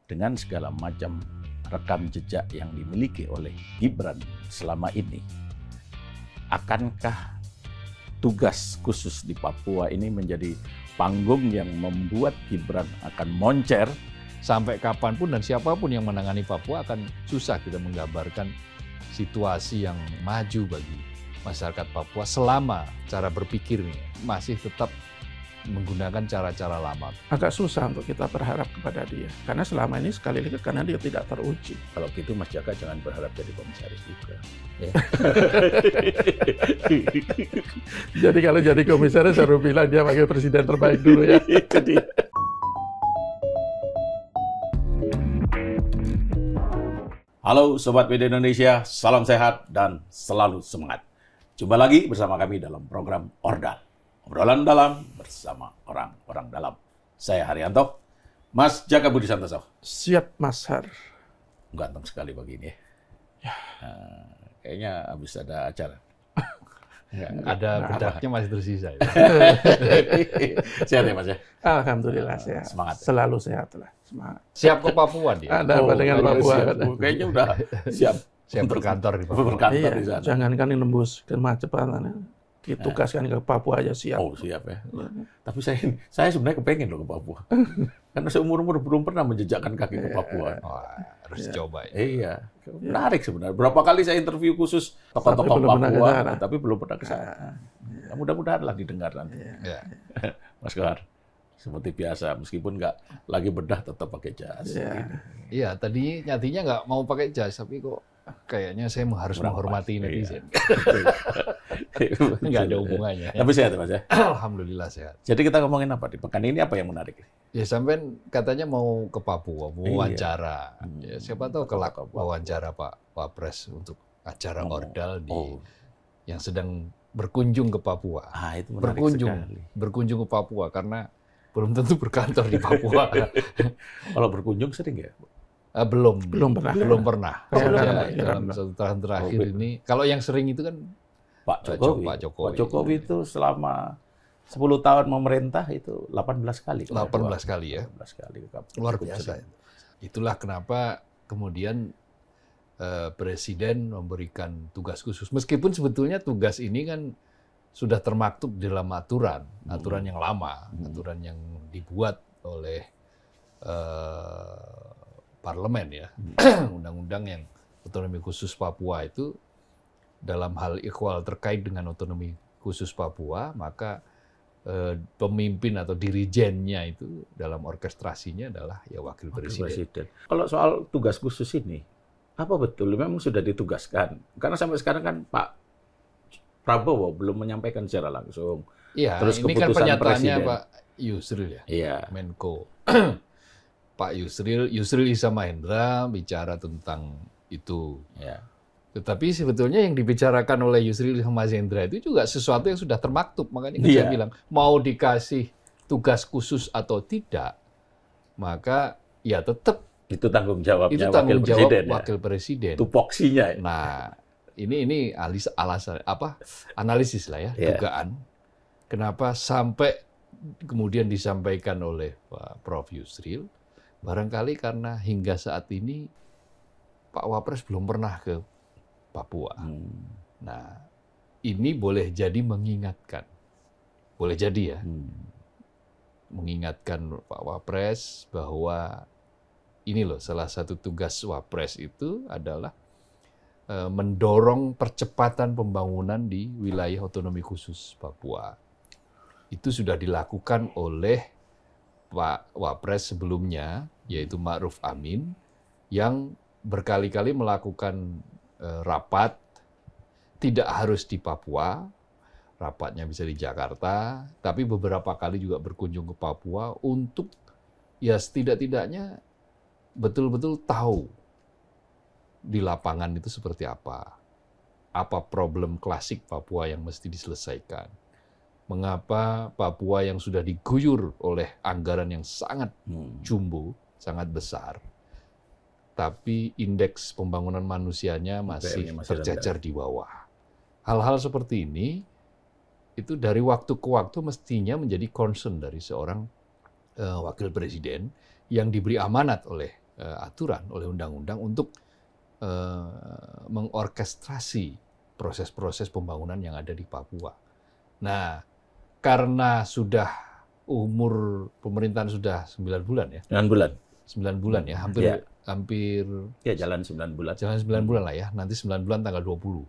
dengan segala macam rekam jejak yang dimiliki oleh Gibran selama ini, akankah tugas khusus di Papua ini menjadi panggung yang membuat Gibran akan moncer? Sampai kapanpun dan siapapun yang menangani Papua akan susah kita menggambarkan situasi yang maju bagi masyarakat Papua selama cara berpikirnya masih tetap menggunakan cara-cara lama. Agak susah untuk kita berharap kepada dia. Karena selama ini sekali lagi karena dia tidak teruji. Kalau gitu Mas Jaka jangan berharap jadi komisaris juga. Ya. Jadi kalau jadi komisaris harus bilang dia wakil presiden terbaik dulu ya. Halo Sobat Media Indonesia, salam sehat dan selalu semangat. Jumpa lagi bersama kami dalam program Ordal. Obrolan dalam bersama orang-orang dalam. Saya Haryanto, Mas Jaka Budi Santoso. Siap Mas Har. Ganteng sekali begini ya. Kayaknya habis ada acara. Ada bedaknya masih tersisa. Ya. Sehat ya Mas ya? Alhamdulillah sehat. Semangat. Selalu sehat lah. Semangat. Siap ke Papua dia. Ada apa dengan Papua? Kayaknya udah siap. Siap berkantor di Papua. Berkantor Iya, di sana. jangankan nembus kemacetan. Ditugaskan ke Papua aja siap. Oh siap ya. Tapi saya sebenarnya kepengen loh ke Papua. Karena seumur-umur belum pernah menjejakkan kaki ke Papua. Wah, harus dicoba. Ya. Iya, menarik sebenarnya. Berapa kali saya interview khusus tokoh-tokoh Papua, tapi belum pernah ke sana. Mudah-mudahan lah didengar nanti. Ya. Mas Kohar, seperti biasa, meskipun nggak lagi bedah tetap pakai jas. Iya, tadi nyatinya nggak mau pakai jas, tapi kok kayaknya saya harus menghormati netizen. Nggak ada hubungannya. Tapi sehat ya Mas ya? Alhamdulillah sehat. Jadi kita ngomongin apa di pekan ini, apa yang menarik? Ya sampean katanya mau ke Papua, mau wawancara. Ya, siapa tahu kelak wawancara Pak Wapres untuk acara Ordal yang sedang berkunjung ke Papua. Itu menarik sekali. Berkunjung ke Papua karena belum tentu berkantor di Papua. Kalau berkunjung sering ya? Belum pernah. Dalam satu tahun terakhir ini, kalau yang sering itu kan Pak Jokowi itu selama 10 tahun memerintah itu 18 kali. 18 kali ya. 18 kali. Luar biasa. Itulah kenapa kemudian Presiden memberikan tugas khusus. Meskipun sebetulnya tugas ini kan sudah termaktub di dalam aturan yang lama, aturan yang dibuat oleh parlemen ya. Undang-undang yang otonomi khusus Papua itu dalam hal ikhwal terkait dengan otonomi khusus Papua, maka pemimpin atau dirijennya itu dalam orkestrasinya adalah ya wakil presiden. Kalau soal tugas khusus ini, apa betul memang sudah ditugaskan? Karena sampai sekarang kan Pak Prabowo belum menyampaikan secara langsung. Iya, terus ini kan pernyataannya presiden. Pak Yusril ya, iya. Menko. Pak Yusril Issa Mahendra bicara tentang itu. Ya. Tetapi sebetulnya yang dibicarakan oleh Yusril Issa Mahendra itu juga sesuatu yang sudah termaktub. Makanya saya bilang, mau dikasih tugas khusus atau tidak, maka ya tetap itu tanggung jawabnya itu tanggung wakil jawab presiden. Wakil presiden. Tupoksinya. Ya. Nah, ini analisis lah ya, dugaan. Kenapa sampai kemudian disampaikan oleh Pak Prof. Yusril, barangkali karena hingga saat ini Pak Wapres belum pernah ke Papua. Nah, ini boleh jadi mengingatkan. Boleh jadi ya. Mengingatkan Pak Wapres bahwa ini loh, salah satu tugas Wapres itu adalah mendorong percepatan pembangunan di wilayah otonomi khusus Papua. Itu sudah dilakukan oleh Pak Wapres sebelumnya, yaitu Ma'ruf Amin, yang berkali-kali melakukan rapat, tidak harus di Papua, rapatnya bisa di Jakarta, tapi beberapa kali juga berkunjung ke Papua untuk ya setidak-tidaknya betul-betul tahu di lapangan itu seperti apa problem klasik Papua yang mesti diselesaikan. Mengapa Papua yang sudah diguyur oleh anggaran yang sangat jumbo, sangat besar, tapi indeks pembangunan manusianya masih tercecer di bawah. Hal-hal seperti ini itu dari waktu ke waktu mestinya menjadi concern dari seorang wakil presiden yang diberi amanat oleh aturan, oleh undang-undang untuk mengorkestrasi proses-proses pembangunan yang ada di Papua. Nah, karena sudah umur pemerintahan sudah 9 bulan ya. 9 bulan. 9 bulan ya, hampir Ya, jalan 9 bulan. Jalan 9 bulan lah ya. Nanti 9 bulan tanggal 20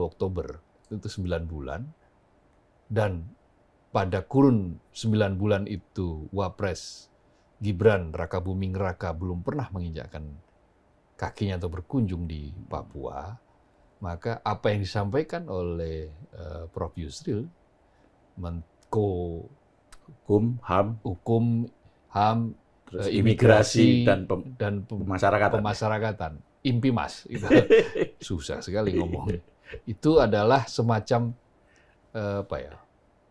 Oktober. Itu 9 bulan. Dan pada kurun 9 bulan itu Wapres Gibran Rakabuming Raka belum pernah menginjakkan kakinya atau berkunjung di Papua, maka apa yang disampaikan oleh Prof. Yusril, Menko Hukum, HAM, terus Imigrasi dan Pemasarakatan, Impimas, itu susah sekali ngomong. Itu adalah semacam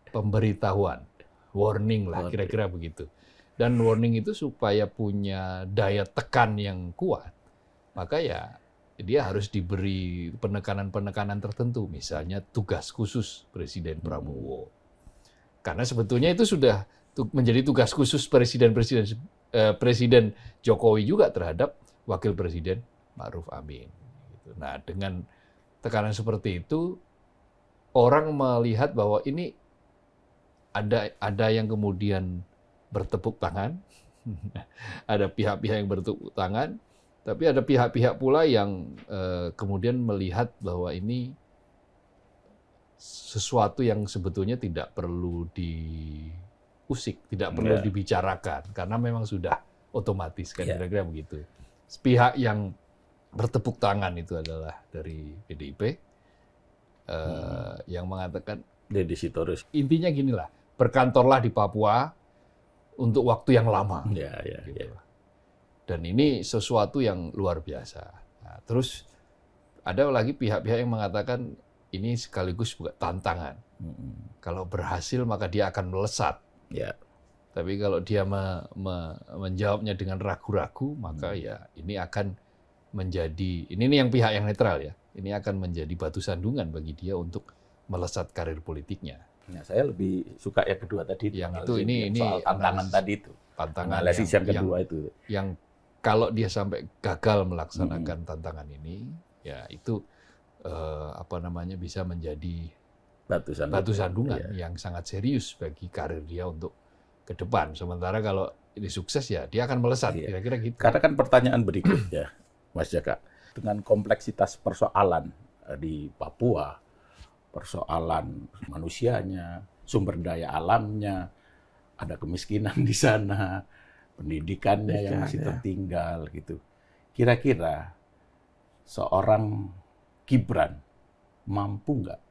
pemberitahuan, warning lah, kira-kira begitu. Dan warning itu supaya punya daya tekan yang kuat, maka ya dia harus diberi penekanan-penekanan tertentu, misalnya tugas khusus Presiden Prabowo. Karena sebetulnya itu sudah menjadi tugas khusus Presiden Jokowi juga terhadap Wakil Presiden Ma'ruf Amin. Nah, dengan tekanan seperti itu, orang melihat bahwa ini ada yang kemudian bertepuk tangan, ada pihak-pihak yang bertepuk tangan, tapi ada pihak-pihak pula yang kemudian melihat bahwa ini sesuatu yang sebetulnya tidak perlu diusik, tidak perlu dibicarakan, karena memang sudah otomatis, kan kira-kira begitu. Pihak yang bertepuk tangan itu adalah dari PDIP, yang mengatakan, Deddy Sitorus. Intinya ginilah, berkantorlah di Papua untuk waktu yang lama. Gitu. Dan ini sesuatu yang luar biasa. Nah, terus ada lagi pihak-pihak yang mengatakan ini sekaligus juga tantangan. Kalau berhasil maka dia akan melesat. Tapi kalau dia menjawabnya dengan ragu-ragu, maka ya ini akan menjadi, ini yang pihak yang netral ya, ini akan menjadi batu sandungan bagi dia untuk melesat karir politiknya. Nah, saya lebih suka yang kedua tadi, yang itu ini soal tantangan tadi itu. Tantangan analisis yang kedua itu. Yang kalau dia sampai gagal melaksanakan tantangan ini, ya itu bisa menjadi batu sandungan yang sangat serius bagi karir dia untuk ke depan. Sementara kalau ini sukses ya dia akan melesat, kira-kira gitu. Karena kan pertanyaan berikutnya, Mas Jaka, dengan kompleksitas persoalan di Papua, persoalan manusianya, sumber daya alamnya, ada kemiskinan di sana, pendidikannya yang masih tertinggal gitu. Kira-kira seorang Gibran mampu nggak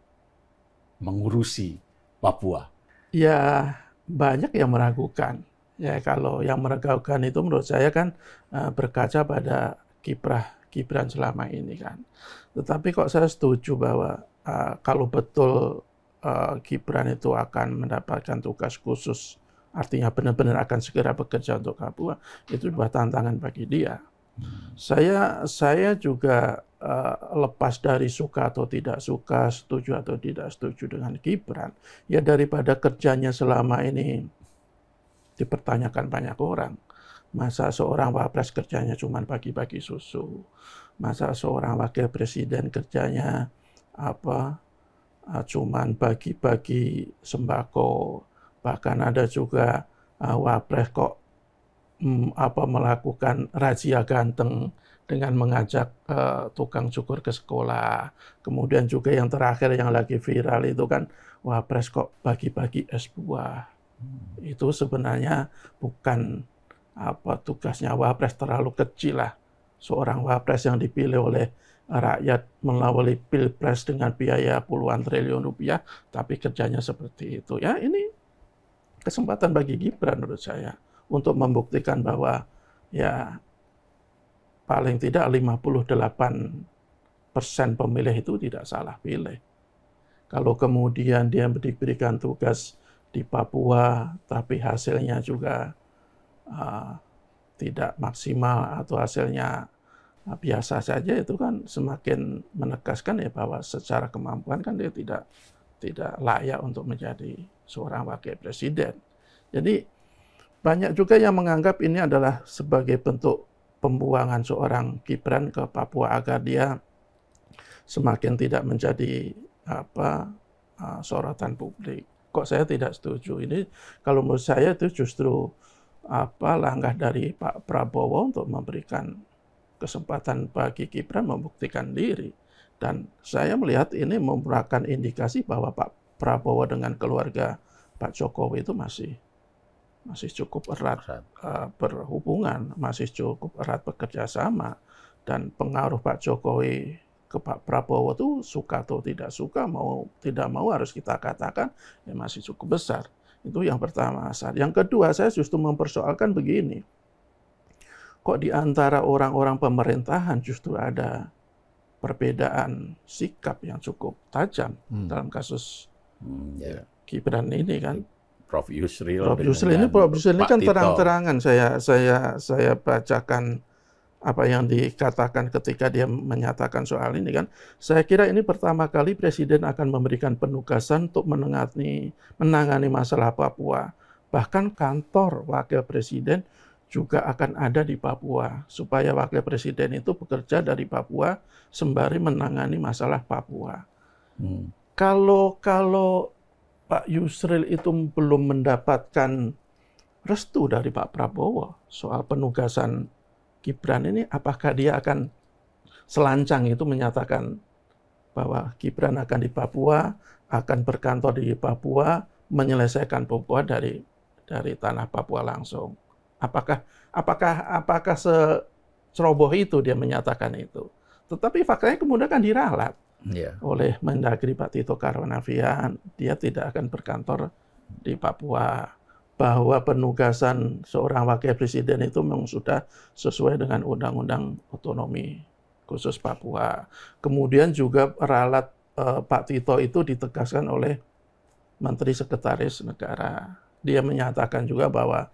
mengurusi Papua? Ya, banyak yang meragukan. Ya, kalau yang meragukan itu menurut saya kan berkaca pada kiprah Gibran selama ini kan. Tetapi kok saya setuju bahwa kalau betul Gibran itu akan mendapatkan tugas khusus, artinya benar-benar akan segera bekerja untuk Papua, itu sebuah tantangan bagi dia. Saya juga lepas dari suka atau tidak suka, setuju atau tidak setuju dengan Gibran, ya daripada kerjanya selama ini dipertanyakan banyak orang. Masa seorang wapres kerjanya cuma bagi-bagi susu? Masa seorang wakil presiden kerjanya cuman bagi-bagi sembako? Bahkan ada juga wapres kok melakukan razia ganteng dengan mengajak tukang cukur ke sekolah. Kemudian juga yang terakhir yang lagi viral itu kan wapres kok bagi-bagi es buah. Itu sebenarnya bukan tugasnya wapres, terlalu kecil lah. Seorang wapres yang dipilih oleh rakyat melalui pilpres dengan biaya puluhan triliun rupiah, tapi kerjanya seperti itu. Ya, ini kesempatan bagi Gibran menurut saya untuk membuktikan bahwa ya paling tidak 58% pemilih itu tidak salah pilih. Kalau kemudian dia diberikan tugas di Papua, tapi hasilnya juga tidak maksimal atau hasilnya biasa saja, itu kan semakin menegaskan ya bahwa secara kemampuan kan dia tidak layak untuk menjadi seorang wakil presiden. Jadi banyak juga yang menganggap ini adalah sebagai bentuk pembuangan seorang Gibran ke Papua agar dia semakin tidak menjadi sorotan publik. Kok saya tidak setuju? Ini kalau menurut saya itu justru langkah dari Pak Prabowo untuk memberikan kesempatan bagi Gibran membuktikan diri. Dan saya melihat ini merupakan indikasi bahwa Pak Prabowo dengan keluarga Pak Jokowi itu masih cukup erat berhubungan, masih cukup erat bekerja sama, dan pengaruh Pak Jokowi ke Pak Prabowo itu suka atau tidak suka, mau tidak mau harus kita katakan masih cukup besar. Itu yang pertama. Yang kedua, saya justru mempersoalkan begini, kok di antara orang-orang pemerintahan justru ada perbedaan sikap yang cukup tajam dalam kasus Gibran ini kan. Prof Yusril ini kan terang-terangan saya bacakan apa yang dikatakan ketika dia menyatakan soal ini kan. Saya kira ini pertama kali Presiden akan memberikan penugasan untuk menangani masalah Papua. Bahkan kantor Wakil Presiden juga akan ada di Papua supaya Wakil Presiden itu bekerja dari Papua sembari menangani masalah Papua. Kalau Pak Yusril itu belum mendapatkan restu dari Pak Prabowo soal penugasan Gibran ini, apakah dia akan selancang itu menyatakan bahwa Gibran akan di Papua, akan berkantor di Papua, menyelesaikan Papua dari tanah Papua langsung? Apakah seceroboh itu dia menyatakan itu? Tetapi faktanya kemudian kan diralat oleh Mendagri Pak Tito Karnavian, dia tidak akan berkantor di Papua, bahwa penugasan seorang wakil presiden itu memang sudah sesuai dengan Undang-Undang Otonomi Khusus Papua. Kemudian juga ralat Pak Tito itu ditegaskan oleh Menteri Sekretaris Negara. Dia menyatakan juga bahwa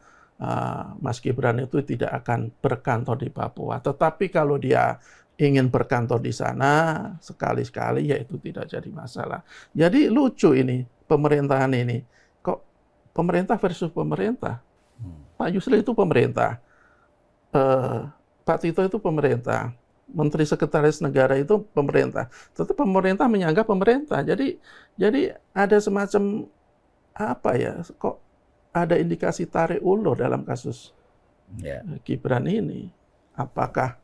Mas Gibran itu tidak akan berkantor di Papua, tetapi kalau dia ingin berkantor di sana sekali-sekali, ya itu tidak jadi masalah. Jadi lucu ini pemerintahan ini. Kok pemerintah versus pemerintah? Pak Yusril itu pemerintah, Pak Tito itu pemerintah, Menteri Sekretaris Negara itu pemerintah. Tetapi pemerintah menyanggah pemerintah. Jadi ada semacam kok ada indikasi tarik ulur dalam kasus Gibran ini. Apakah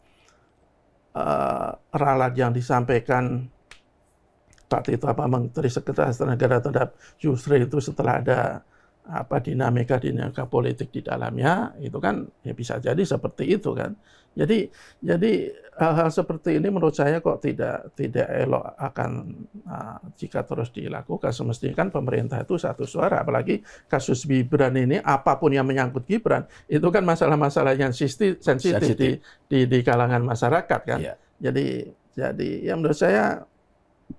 ralat yang disampaikan Pak Tito Menteri Sekretaris Negara terhadap Yusril itu setelah ada dinamika politik di dalamnya, itu kan ya bisa jadi seperti itu kan. Jadi hal-hal seperti ini menurut saya kok tidak elok akan jika terus dilakukan. Semestinya kan pemerintah itu satu suara, apalagi kasus Gibran ini, apapun yang menyangkut Gibran itu kan masalah-masalah yang sensitif di kalangan masyarakat kan. Jadi ya menurut saya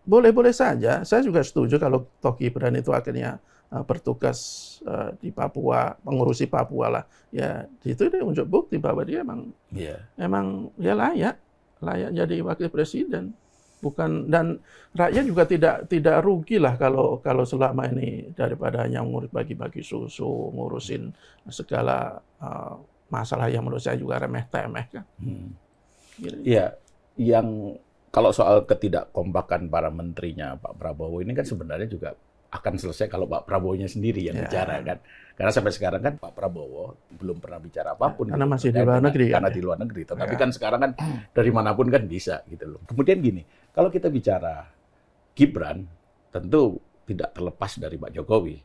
boleh-boleh saja. Saya juga setuju kalau toh Gibran itu akhirnya bertugas di Papua, mengurusi Papua lah. Ya, itu dia unjuk bukti bahwa dia emang ya layak jadi wakil presiden. Bukan, dan rakyat juga tidak rugi lah kalau selama ini daripada hanya bagi-bagi susu, ngurusin segala masalah yang menurut saya juga remeh-temeh kan. Iya, yang kalau soal ketidakkompakan para menterinya Pak Prabowo ini kan sebenarnya juga akan selesai kalau Pak Prabowo-nya sendiri yang bicara kan. Karena sampai sekarang kan Pak Prabowo belum pernah bicara apapun. Karena masih di luar negeri. Karena di luar negeri. Tetapi kan sekarang kan dari manapun kan bisa gitu loh. Kemudian gini, kalau kita bicara Gibran, tentu tidak terlepas dari Pak Jokowi.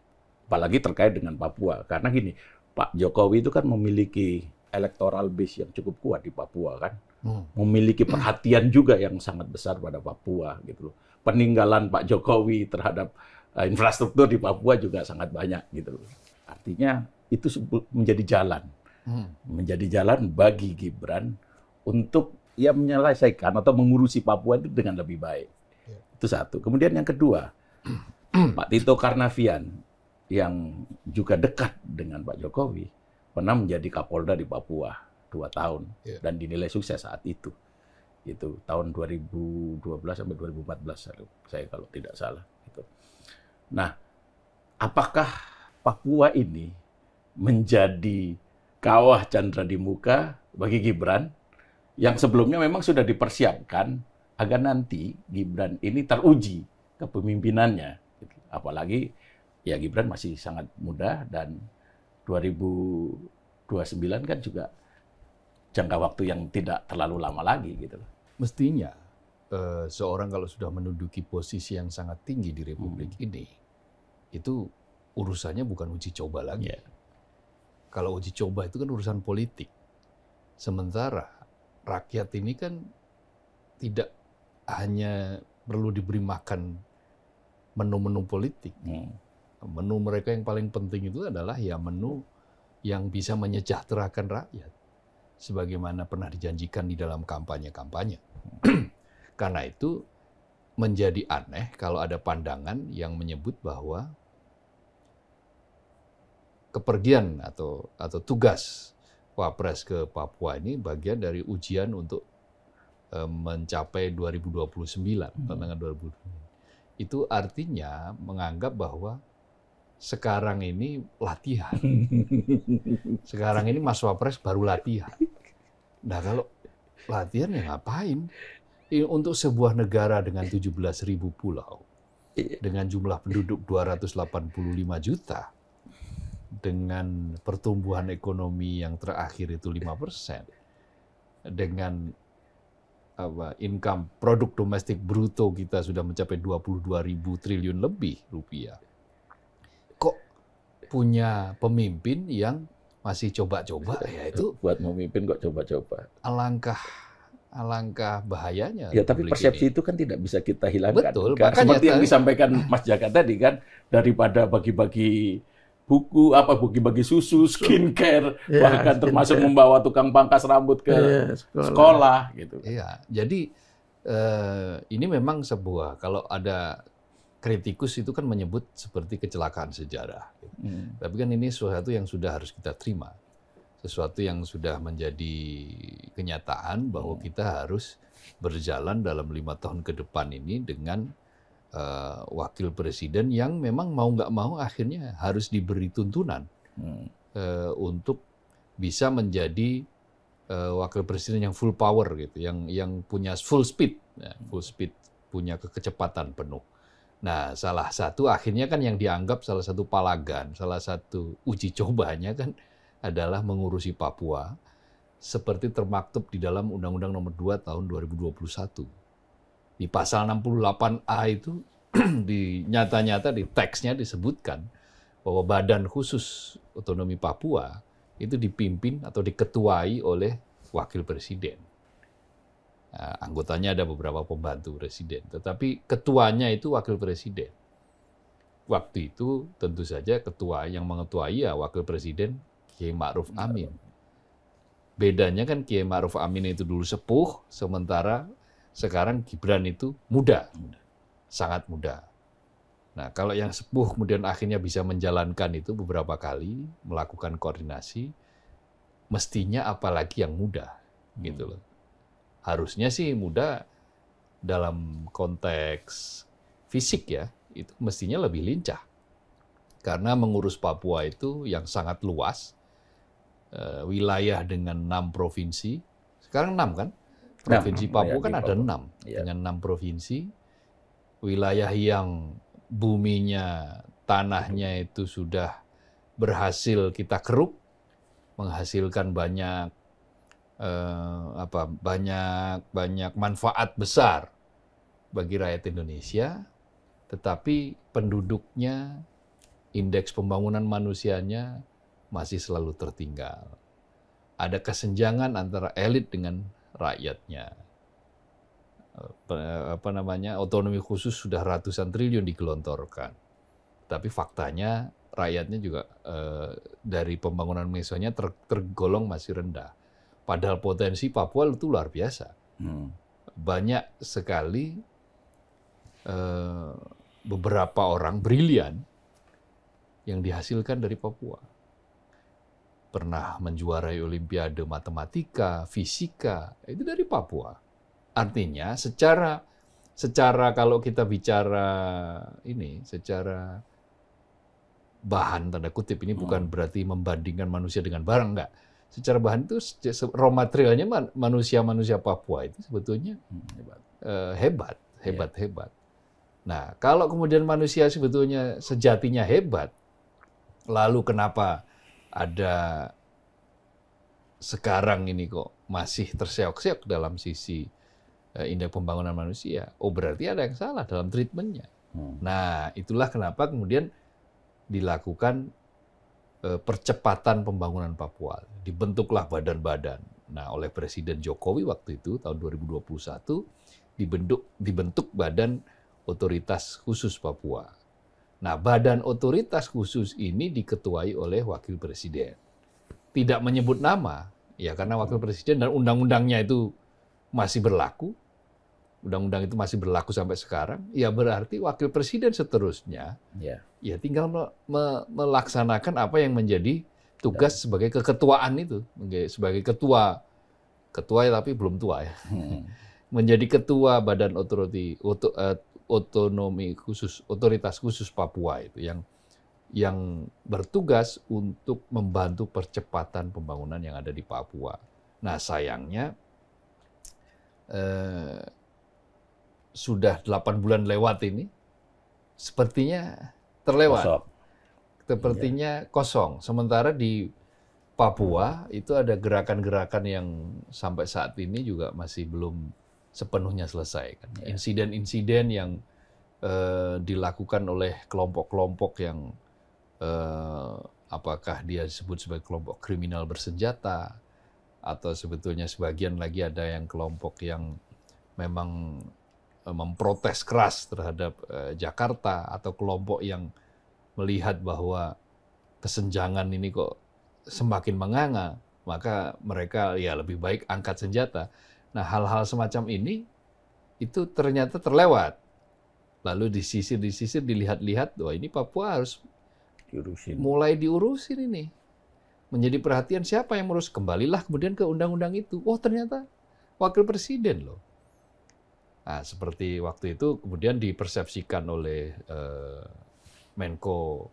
Apalagi terkait dengan Papua. Karena gini, Pak Jokowi itu kan memiliki electoral base yang cukup kuat di Papua kan. Memiliki perhatian juga yang sangat besar pada Papua gitu loh. Peninggalan Pak Jokowi terhadap infrastruktur di Papua juga sangat banyak gitu loh. Artinya itu menjadi jalan bagi Gibran untuk ya menyelesaikan atau mengurusi Papua itu dengan lebih baik. Itu satu. Kemudian yang kedua, Pak Tito Karnavian yang juga dekat dengan Pak Jokowi pernah menjadi Kapolda di Papua 2 tahun dan dinilai sukses saat itu. Itu tahun 2012 sampai 2014 saya kalau tidak salah gitu. Nah, apakah Papua ini menjadi kawah candra di muka bagi Gibran yang sebelumnya memang sudah dipersiapkan agar nanti Gibran ini teruji kepemimpinannya. Apalagi ya Gibran masih sangat muda dan 2029 kan juga jangka waktu yang tidak terlalu lama lagi gitu. Mestinya seorang kalau sudah menduduki posisi yang sangat tinggi di Republik ini, itu urusannya bukan uji coba lagi. Yeah. Kalau uji coba itu kan urusan politik. Sementara rakyat ini kan tidak hanya perlu diberi makan menu-menu politik. Menu mereka yang paling penting itu adalah ya menu yang bisa menyejahterakan rakyat. Sebagaimana pernah dijanjikan di dalam kampanye-kampanye. Karena itu menjadi aneh kalau ada pandangan yang menyebut bahwa kepergian atau tugas Wapres ke Papua ini bagian dari ujian untuk mencapai 2029, tantangan 2029. Itu artinya menganggap bahwa sekarang ini latihan. Sekarang ini Mas Wapres baru latihan. Nah kalau latihan ya ngapain? Untuk sebuah negara dengan 17.000 pulau, dengan jumlah penduduk 285 juta, dengan pertumbuhan ekonomi yang terakhir itu 5%, dengan income produk domestik bruto kita sudah mencapai 22.000 triliun lebih rupiah. Kok punya pemimpin yang masih coba-coba, ya itu buat memimpin kok coba-coba. Alangkah bahayanya. Ya, tapi persepsi ini. Itu kan tidak bisa kita hilangkan. Betul. Kan? Seperti yang disampaikan Mas Jaka tadi kan, daripada bagi-bagi buku, bagi-bagi susu, skincare, bahkan termasuk membawa tukang pangkas rambut ke sekolah gitu. Iya, jadi ini memang sebuah, kalau ada kritikus itu kan menyebut seperti kecelakaan sejarah. Tapi kan ini sesuatu yang sudah harus kita terima. Sesuatu yang sudah menjadi kenyataan bahwa kita harus berjalan dalam 5 tahun ke depan ini dengan wakil presiden yang memang mau nggak mau akhirnya harus diberi tuntunan untuk bisa menjadi wakil presiden yang full power gitu, yang punya full speed, punya kecepatan penuh. Nah, salah satu akhirnya kan yang dianggap salah satu palagan, salah satu uji cobanya kan adalah mengurusi Papua seperti termaktub di dalam Undang-Undang Nomor 2 Tahun 2021. Di pasal 68A itu nyata-nyata di teksnya disebutkan bahwa Badan Khusus Otonomi Papua itu dipimpin atau diketuai oleh Wakil Presiden. Nah, anggotanya ada beberapa pembantu Presiden, tetapi ketuanya itu Wakil Presiden. Waktu itu tentu saja ketua yang mengetuai ya Wakil Presiden Kiai Ma'ruf Amin. Bedanya kan Kiai Ma'ruf Amin itu dulu sepuh, sementara sekarang Gibran itu muda, sangat muda. Nah, kalau yang sepuh kemudian akhirnya bisa menjalankan itu beberapa kali, melakukan koordinasi, mestinya apalagi yang muda, gitu loh. Harusnya sih muda dalam konteks fisik ya, itu mestinya lebih lincah. Karena mengurus Papua itu yang sangat luas, wilayah dengan 6 provinsi, sekarang 6 kan? Provinsi Papua kan ada 6, dengan 6 provinsi, wilayah yang buminya, tanahnya itu sudah berhasil kita keruk, menghasilkan banyak banyak manfaat besar bagi rakyat Indonesia, tetapi penduduknya, indeks pembangunan manusianya masih selalu tertinggal. Ada kesenjangan antara elit dengan rakyatnya. Otonomi khusus sudah ratusan triliun digelontorkan. Tapi faktanya rakyatnya juga dari pembangunan misalnya tergolong masih rendah. Padahal potensi Papua itu luar biasa. Banyak sekali beberapa orang brilian yang dihasilkan dari Papua. Pernah menjuarai Olimpiade matematika, fisika, itu dari Papua. Artinya secara kalau kita bicara ini, secara bahan tanda kutip ini bukan berarti membandingkan manusia dengan barang, enggak. secara bahan itu raw materialnya manusia Papua itu sebetulnya hebat. Nah, kalau kemudian manusia sebetulnya sejatinya hebat, lalu kenapa ada sekarang ini kok masih terseok-seok dalam sisi indeks pembangunan manusia? Oh, berarti ada yang salah dalam treatmentnya. Nah, itulah kenapa kemudian dilakukan percepatan pembangunan Papua. Dibentuklah badan-badan. Nah, oleh Presiden Jokowi waktu itu, tahun 2021, dibentuk Badan Otoritas Khusus Papua. Nah, Badan Otoritas Khusus ini diketuai oleh Wakil Presiden. Tidak menyebut nama, ya karena Wakil Presiden dan undang-undangnya itu masih berlaku. Undang-undang itu masih berlaku sampai sekarang, ya berarti Wakil Presiden seterusnya ya tinggal melaksanakan apa yang menjadi tugas sebagai keketuaan itu, sebagai ketua tapi belum tua ya, menjadi ketua Badan Otonomi Khusus, Otoritas Khusus Papua itu yang bertugas untuk membantu percepatan pembangunan yang ada di Papua. Nah, sayangnya sudah 8 bulan lewat ini, sepertinya terlewat. Sepertinya kosong. Sementara di Papua itu ada gerakan-gerakan yang sampai saat ini juga masih belum sepenuhnya selesai. Kan? Insiden-insiden yang dilakukan oleh kelompok-kelompok yang apakah dia disebut sebagai kelompok kriminal bersenjata, atau sebetulnya sebagian lagi ada yang kelompok yang memang memprotes keras terhadap Jakarta, atau kelompok yang melihat bahwa kesenjangan ini kok semakin menganga, maka mereka ya lebih baik angkat senjata. Nah, hal-hal semacam ini itu ternyata terlewat. Lalu disisir, dilihat-lihat, wah ini Papua harus mulai diurusin ini. Menjadi perhatian siapa yang ngurus, kembalilah kemudian ke undang-undang itu. Oh, ternyata Wakil Presiden loh. Nah, seperti waktu itu kemudian dipersepsikan oleh Menko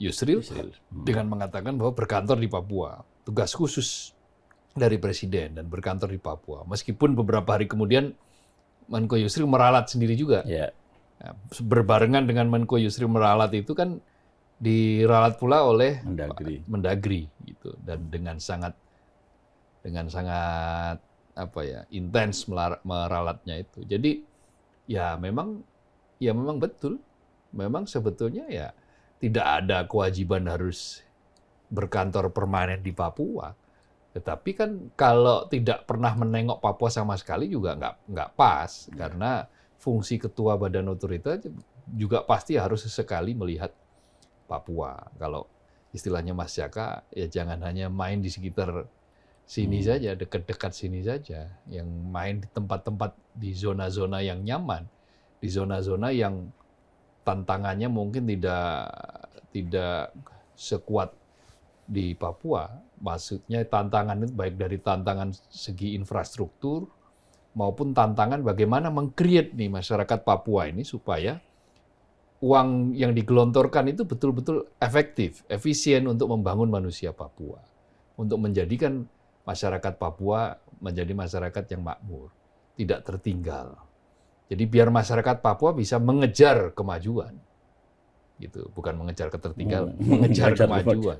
Yusril dengan mengatakan bahwa berkantor di Papua, tugas khusus dari Presiden dan berkantor di Papua. Meskipun beberapa hari kemudian Menko Yusril meralat sendiri juga. Nah, berbarengan dengan Menko Yusril meralat itu kan diralat pula oleh Mendagri gitu, dan dengan sangat intens meralatnya itu. Jadi ya memang betul, memang sebetulnya ya tidak ada kewajiban harus berkantor permanen di Papua. Tetapi kan kalau tidak pernah menengok Papua sama sekali juga nggak pas, karena fungsi ketua badan otoritas juga pasti harus sesekali melihat Papua. Kalau istilahnya Mas Jaka, ya jangan hanya main di sekitar sini saja, dekat-dekat sini saja, yang main di tempat-tempat di zona-zona yang nyaman, di zona-zona yang tantangannya mungkin tidak sekuat di Papua. Maksudnya tantangan itu baik dari tantangan segi infrastruktur maupun tantangan bagaimana meng-create nih masyarakat Papua ini supaya uang yang digelontorkan itu betul-betul efektif, efisien untuk membangun manusia Papua, untuk menjadikan masyarakat Papua menjadi masyarakat yang makmur, tidak tertinggal. Jadi biar masyarakat Papua bisa mengejar kemajuan, gitu, bukan mengejar ketertinggalan, mengejar kemajuan.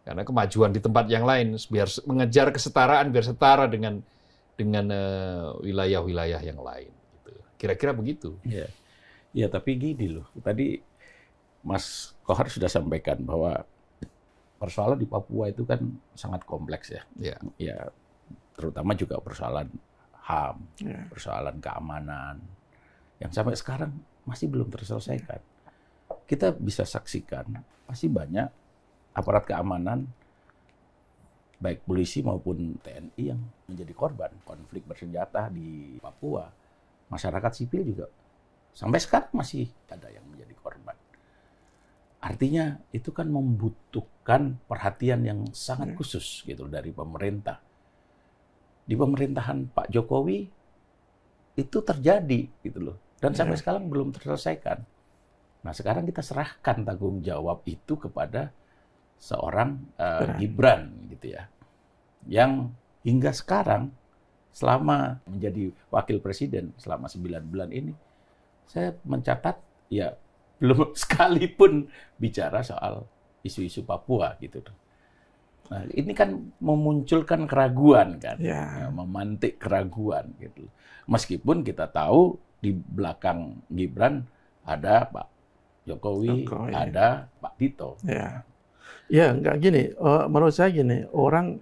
Karena kemajuan di tempat yang lain, biar mengejar kesetaraan, biar setara dengan wilayah-wilayah yang lain. Gitu. Kira-kira begitu. Ya, tapi gini loh, tadi Mas Kohar sudah sampaikan bahwa persoalan di Papua itu kan sangat kompleks ya. Ya, terutama juga persoalan HAM, persoalan keamanan, yang sampai sekarang masih belum terselesaikan. Kita bisa saksikan, pasti banyak aparat keamanan, baik polisi maupun TNI yang menjadi korban konflik bersenjata di Papua. Masyarakat sipil juga sampai sekarang masih ada yang menjadi korban. Artinya itu kan membutuhkan perhatian yang sangat khusus gitu dari pemerintah. Di pemerintahan Pak Jokowi itu terjadi gitu loh, dan sampai sekarang belum terselesaikan. Nah, sekarang kita serahkan tanggung jawab itu kepada seorang Gibran gitu ya, yang hingga sekarang selama menjadi wakil presiden selama 9 bulan ini, saya mencatat ya belum sekalipun bicara soal isu-isu Papua gitu. Nah, ini kan memunculkan keraguan kan, memantik keraguan gitu. Meskipun kita tahu di belakang Gibran ada Pak Jokowi, ada Pak Tito. Ya, nggak gini. Menurut saya gini, orang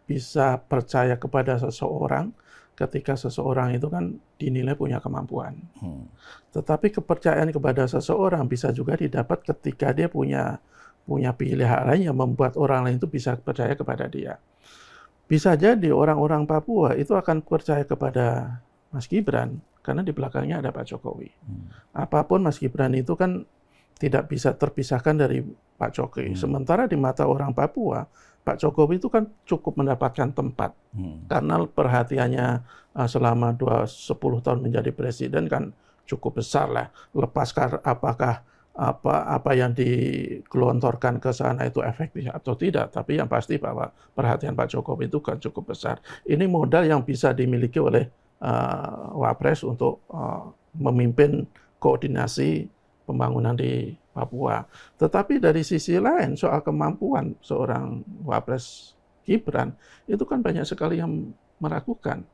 bisa percaya kepada seseorang ketika seseorang itu kan dinilai punya kemampuan. Tetapi kepercayaan kepada seseorang bisa juga didapat ketika dia punya pilihan lain yang membuat orang lain itu bisa percaya kepada dia. Bisa jadi orang-orang Papua itu akan percaya kepada Mas Gibran karena di belakangnya ada Pak Jokowi. Apapun Mas Gibran itu kan tidak bisa terpisahkan dari Pak Jokowi. Sementara di mata orang Papua, Pak Jokowi itu kan cukup mendapatkan tempat. Karena perhatiannya selama 10 tahun menjadi presiden kan cukup besar lah. Lepas apakah apa yang digelontorkan ke sana itu efektif atau tidak, tapi yang pasti bahwa perhatian Pak Jokowi itu kan cukup besar. Ini modal yang bisa dimiliki oleh Wapres untuk memimpin koordinasi pembangunan di Papua. Tetapi dari sisi lain soal kemampuan seorang Wapres Gibran itu kan banyak sekali yang meragukan.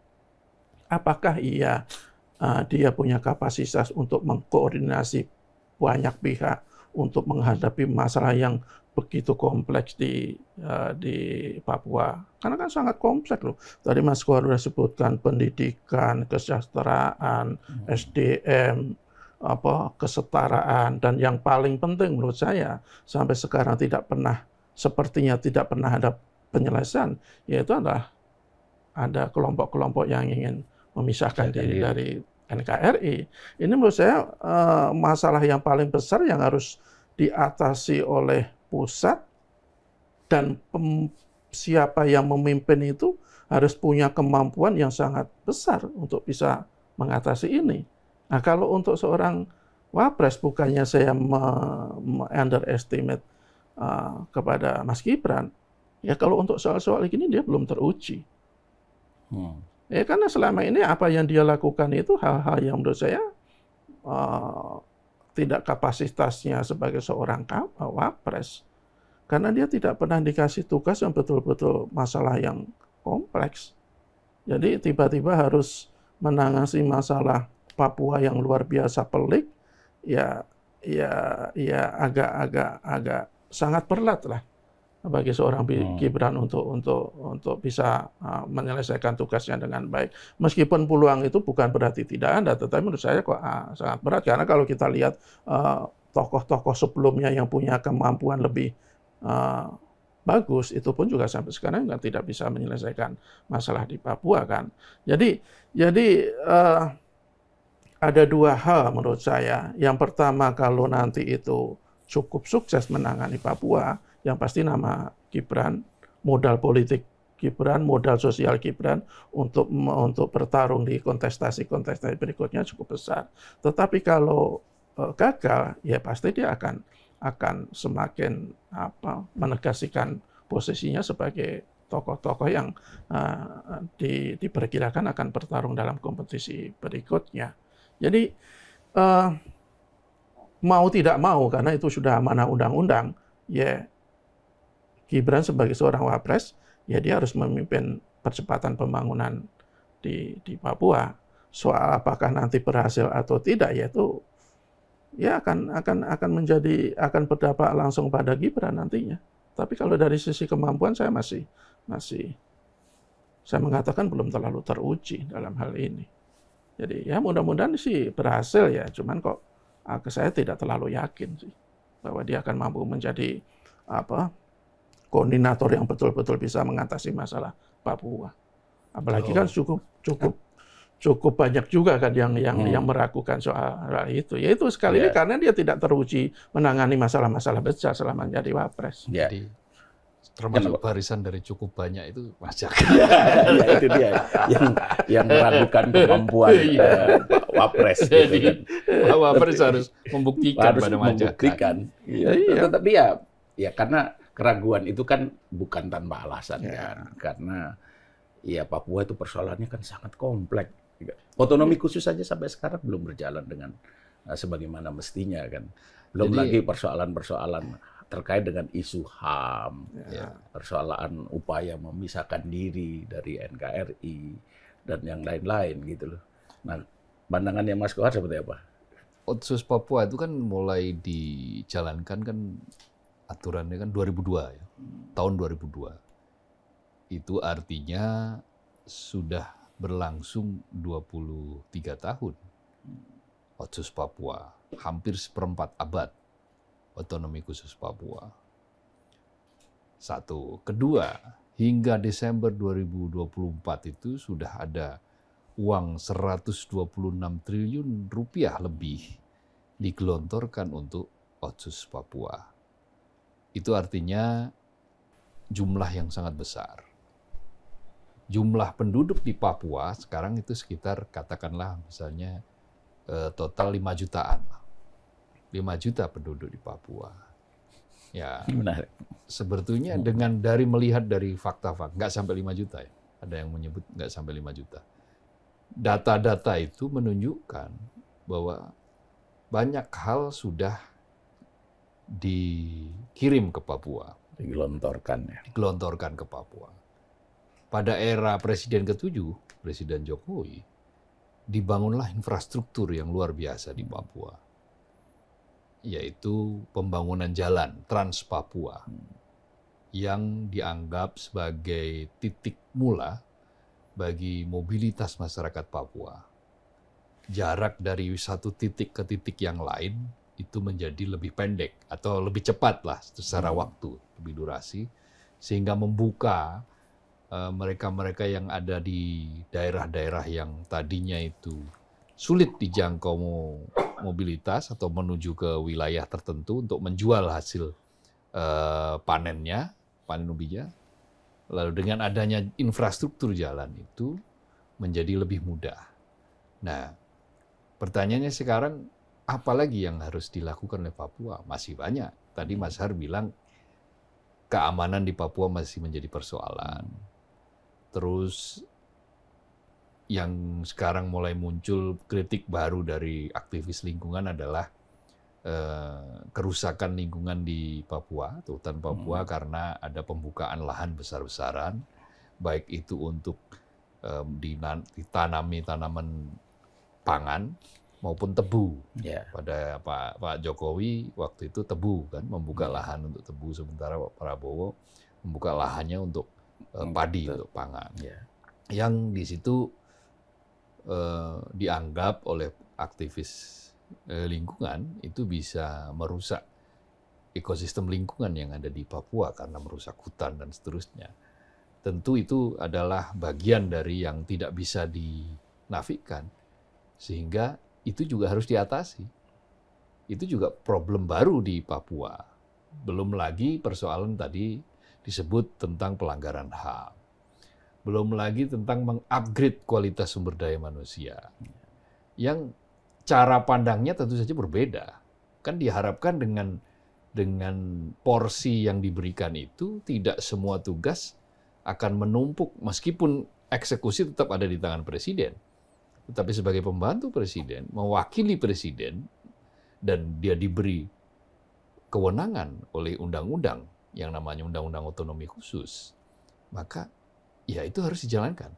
Apakah dia punya kapasitas untuk mengkoordinasi banyak pihak untuk menghadapi masalah yang begitu kompleks di Papua. Karena kan sangat kompleks loh. Tadi Mas Kohar sudah sebutkan pendidikan, kesejahteraan, SDM, kesetaraan, dan yang paling penting menurut saya sampai sekarang sepertinya tidak pernah ada penyelesaian, yaitu adalah ada kelompok-kelompok yang ingin memisahkan diri dari NKRI. Ini menurut saya masalah yang paling besar yang harus diatasi oleh pusat, dan siapa yang memimpin itu harus punya kemampuan yang sangat besar untuk bisa mengatasi ini. Nah, kalau untuk seorang Wapres, bukannya saya underestimate kepada Mas Gibran, ya kalau untuk soal-soal ini dia belum teruji. Ya karena selama ini apa yang dia lakukan itu hal-hal yang menurut saya tidak kapasitasnya sebagai seorang Wapres. Karena dia tidak pernah dikasih tugas yang betul-betul masalah yang kompleks. Jadi tiba-tiba harus menangani masalah Papua yang luar biasa pelik, ya agak sangat berat lah bagi seorang Gibran untuk bisa menyelesaikan tugasnya dengan baik. Meskipun peluang itu bukan berarti tidak ada, tetapi menurut saya kok sangat berat. Karena kalau kita lihat tokoh-tokoh sebelumnya yang punya kemampuan lebih bagus, itu pun juga sampai sekarang juga tidak bisa menyelesaikan masalah di Papua kan. Jadi ada dua hal menurut saya. Yang pertama, kalau nanti itu cukup sukses menangani Papua, yang pasti nama Gibran, modal politik Gibran, modal sosial Gibran untuk bertarung di kontestasi berikutnya cukup besar. Tetapi kalau gagal, ya pasti dia akan semakin menegaskan posisinya sebagai tokoh-tokoh yang diperkirakan akan bertarung dalam kompetisi berikutnya. Jadi mau tidak mau, karena itu sudah amanah undang-undang, ya Gibran sebagai seorang Wapres, ya dia harus memimpin percepatan pembangunan di Papua. Soal apakah nanti berhasil atau tidak, yaitu ya akan berdampak langsung pada Gibran nantinya. Tapi kalau dari sisi kemampuan saya saya mengatakan belum terlalu teruji dalam hal ini. Jadi ya mudah-mudahan sih berhasil ya, cuman kok saya tidak terlalu yakin sih bahwa dia akan mampu menjadi koordinator yang betul-betul bisa mengatasi masalah Papua. Apalagi kan cukup banyak juga kan yang meragukan soal itu. Yaitu sekali ini karena dia tidak teruji menangani masalah-masalah besar selama menjadi Wapres. Jadi termasuk barisan dari cukup banyak itu Mas Jaka. Ya, itu dia yang meragukan kemampuan Pak Wapres. Jadi Pak Wapres harus membuktikan pada Mas Jaka. Iya. Tetapi ya Ya karena keraguan itu kan bukan tanpa alasan Ya. kan. Karena ya Papua itu persoalannya kan sangat kompleks. Otonomi khusus saja sampai sekarang belum berjalan dengan sebagaimana mestinya kan. Belum Jadi- lagi persoalan-persoalan terkait dengan isu HAM, Ya. persoalan upaya memisahkan diri dari NKRI dan yang lain-lain gitu loh. Nah, pandangannya Mas Kohar seperti apa? Otsus Papua itu kan mulai dijalankan kan aturannya kan 2002 ya. Tahun 2002. Itu artinya sudah berlangsung 23 tahun. Otsus Papua, hampir seperempat abad otonomi khusus Papua. Satu. Kedua, hingga Desember 2024 itu sudah ada uang 126 triliun rupiah lebih digelontorkan untuk Otsus Papua. Itu artinya jumlah yang sangat besar. Jumlah penduduk di Papua sekarang itu sekitar katakanlah misalnya total 5 jutaan. 5 juta penduduk di Papua. Ya, Menarik. sebetulnya dengan melihat dari fakta-fakta, nggak sampai 5 juta ya. Ada yang menyebut nggak sampai 5 juta. Data-data itu menunjukkan bahwa banyak hal sudah dikirim ke Papua, Digelontorkan ya. digelontorkan ke Papua. Pada era Presiden ke-7, Presiden Jokowi, dibangunlah infrastruktur yang luar biasa di Papua, yaitu pembangunan jalan Trans Papua yang dianggap sebagai titik mula bagi mobilitas masyarakat Papua. Jarak dari satu titik ke titik yang lain itu menjadi lebih pendek atau lebih cepat lah secara waktu, lebih durasi, sehingga membuka mereka-mereka yang ada di daerah-daerah yang tadinya itu sulit dijangkau mobilitas atau menuju ke wilayah tertentu untuk menjual hasil panen ubinya. Lalu dengan adanya infrastruktur jalan itu menjadi lebih mudah. Nah, pertanyaannya sekarang, apa lagi yang harus dilakukan oleh Papua? Masih banyak. Tadi Mas Har bilang keamanan di Papua masih menjadi persoalan. Terus yang sekarang mulai muncul kritik baru dari aktivis lingkungan adalah kerusakan lingkungan di Papua, hutan Papua, karena ada pembukaan lahan besar-besaran, baik itu untuk ditanami tanaman pangan maupun tebu. Ya. Pada Pak Jokowi waktu itu tebu kan, membuka lahan untuk tebu, sementara Pak Prabowo membuka lahannya untuk padi, untuk pangan. Ya. Yang di situ dianggap oleh aktivis lingkungan itu bisa merusak ekosistem lingkungan yang ada di Papua karena merusak hutan dan seterusnya. Tentu itu adalah bagian dari yang tidak bisa dinafikan, sehingga itu juga harus diatasi. Itu juga problem baru di Papua. Belum lagi persoalan tadi disebut tentang pelanggaran HAM. Belum lagi tentang mengupgrade kualitas sumber daya manusia. Yang cara pandangnya tentu saja berbeda. Kan diharapkan dengan porsi yang diberikan itu tidak semua tugas akan menumpuk, meskipun eksekusi tetap ada di tangan presiden. Tetapi sebagai pembantu presiden, mewakili presiden, dan dia diberi kewenangan oleh undang-undang yang namanya Undang-Undang Otonomi Khusus, maka ya itu harus dijalankan.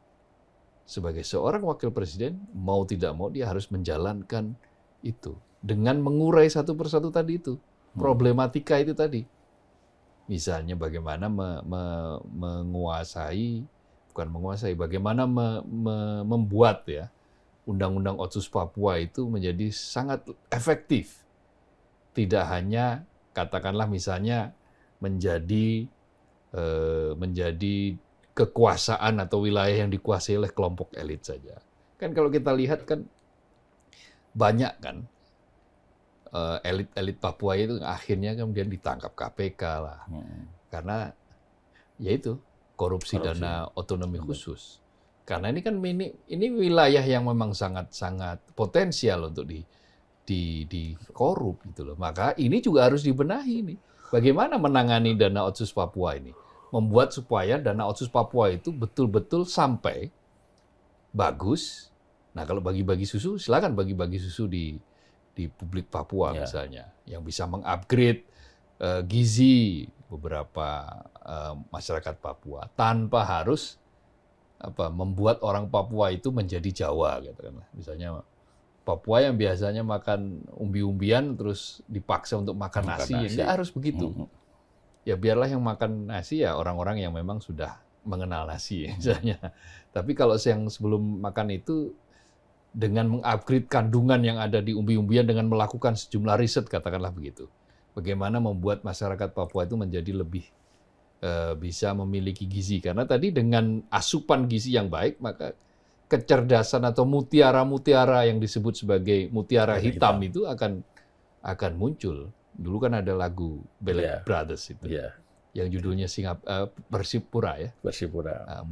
Sebagai seorang wakil presiden, mau tidak mau dia harus menjalankan itu. Dengan mengurai satu persatu tadi itu. Problematika itu tadi. Misalnya bagaimana bagaimana membuat ya Undang-Undang Otsus Papua itu menjadi sangat efektif. Tidak hanya katakanlah misalnya menjadi kekuasaan atau wilayah yang dikuasai oleh kelompok elit saja. Kan kalau kita lihat kan banyak kan elit-elit Papua itu akhirnya kemudian ditangkap KPK lah. Karena yaitu korupsi dana otonomi khusus. Karena ini kan ini wilayah yang memang sangat-sangat potensial untuk dikorup gitu loh. Maka ini juga harus dibenahi nih. bagaimana menangani dana Otsus Papua ini? Membuat supaya dana Otsus Papua itu betul-betul sampai bagus. Nah, kalau bagi-bagi susu, silakan bagi-bagi susu di publik Papua misalnya, yang bisa mengupgrade gizi beberapa masyarakat Papua tanpa harus membuat orang Papua itu menjadi Jawa, katakanlah. Misalnya Papua yang biasanya makan umbi-umbian terus dipaksa untuk makan nasi, ya nggak harus begitu. Ya biarlah yang makan nasi ya orang-orang yang memang sudah mengenal nasi, misalnya. Tapi kalau yang sebelum makan itu dengan mengupgrade kandungan yang ada di umbi-umbian dengan melakukan sejumlah riset, katakanlah begitu. Bagaimana membuat masyarakat Papua itu menjadi lebih bisa memiliki gizi. Karena tadi dengan asupan gizi yang baik, maka kecerdasan atau mutiara-mutiara yang disebut sebagai mutiara hitam itu akan muncul. Dulu kan ada lagu Bellet Brothers itu, yang judulnya Persipura ya. Persipura.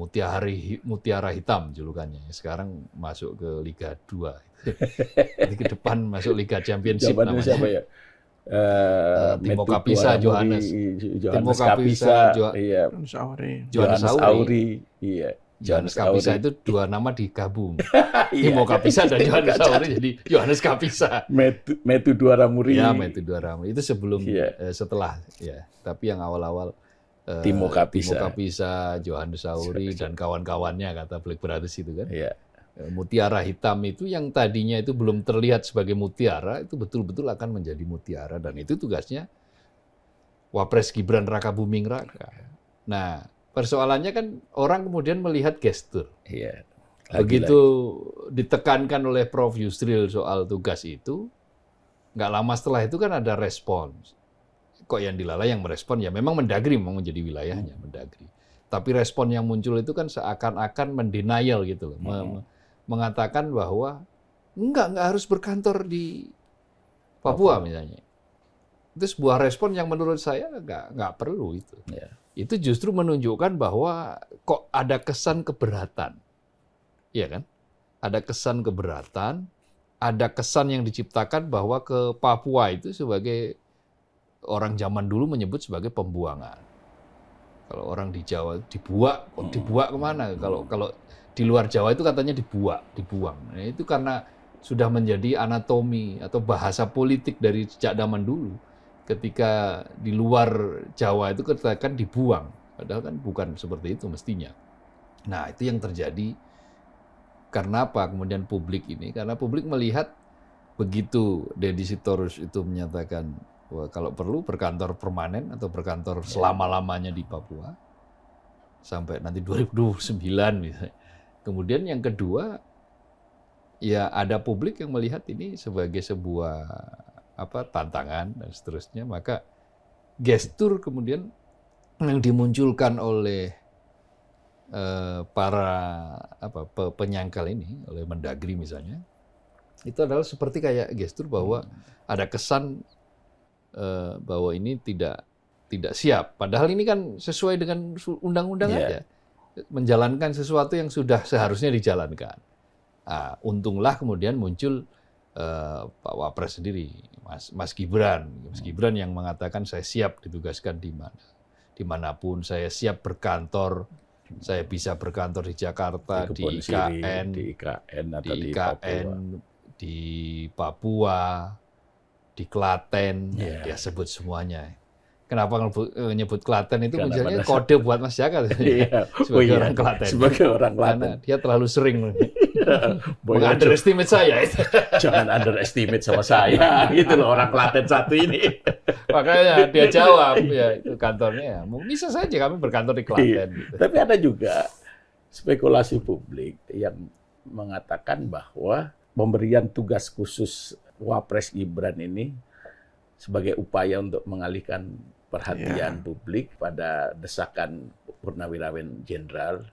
Mutiara hitam julukannya. Sekarang masuk ke Liga 2. Jadi ke depan masuk Liga Championship namanya. Siapa ya? Timo Kapisa, Johannes Kapisa, Johannes Auri, Johannes Kapisa itu dua nama digabung. Timo Kapisa dan Johannes Auri jadi Johannes Kapisa. Metu Duaramuri. Ya, Metu Duaramuri itu sebelum setelah ya. Tapi yang awal-awal Timo Kapisa, Johannes Auri dan kawan-kawannya kata Black Brothers itu kan. Mutiara hitam itu yang tadinya itu belum terlihat sebagai mutiara itu betul-betul akan menjadi mutiara, dan itu tugasnya Wapres Gibran Rakabuming Raka. Nah, persoalannya kan orang kemudian melihat gestur. Begitu ditekankan oleh Prof. Yusril soal tugas itu, nggak lama setelah itu kan ada respons. Kok yang dilalai yang merespon ya memang Mendagri memang menjadi wilayahnya Mendagri. Tapi respon yang muncul itu kan seakan-akan mendenial gitu loh. Mengatakan bahwa enggak harus berkantor di Papua misalnya. Itu sebuah respon yang menurut saya nggak perlu itu. Itu justru menunjukkan bahwa kok ada kesan keberatan. Iya kan? Ada kesan keberatan, ada kesan yang diciptakan bahwa ke Papua itu sebagai orang zaman dulu menyebut sebagai pembuangan. Kalau orang di Jawa dibuak kemana? Kalau di luar Jawa itu katanya dibuang. Nah, itu karena sudah menjadi anatomi atau bahasa politik dari sejak zaman dulu. Ketika di luar Jawa itu katakan dibuang, padahal kan bukan seperti itu mestinya. Nah, itu yang terjadi. Karena apa? Kemudian publik ini, karena publik melihat begitu Deddy Sitorus itu menyatakan bahwa kalau perlu berkantor permanen atau berkantor selama-lamanya di Papua sampai nanti 2029 misalnya. Kemudian yang kedua, ya ada publik yang melihat ini sebagai sebuah tantangan dan seterusnya, maka gestur kemudian yang dimunculkan oleh para penyangkal ini, oleh Mendagri misalnya, itu adalah seperti kayak gestur bahwa ada kesan bahwa ini tidak siap. Padahal ini kan sesuai dengan undang-undang aja. Menjalankan sesuatu yang sudah seharusnya dijalankan. Nah, untunglah kemudian muncul Pak Wapres sendiri, Mas Gibran. Mas Gibran yang mengatakan saya siap ditugaskan dimanapun, saya siap berkantor, saya bisa berkantor di Jakarta, di IKN, di Papua, di Klaten, dia sebut semuanya. Kenapa nyebut Klaten itu misalnya kode buat Mas Jaka sebagai orang Klaten. Sebagai orang Klaten. Karena dia terlalu sering meng-underestimate saya. Jangan underestimate sama saya, gitu loh orang Klaten satu ini. Makanya dia jawab, ya itu kantornya. Bisa saja kami berkantor di Klaten. Gitu. Tapi ada juga spekulasi publik yang mengatakan bahwa pemberian tugas khusus Wapres Gibran ini sebagai upaya untuk mengalihkan perhatian publik pada desakan Purnawirawan Jenderal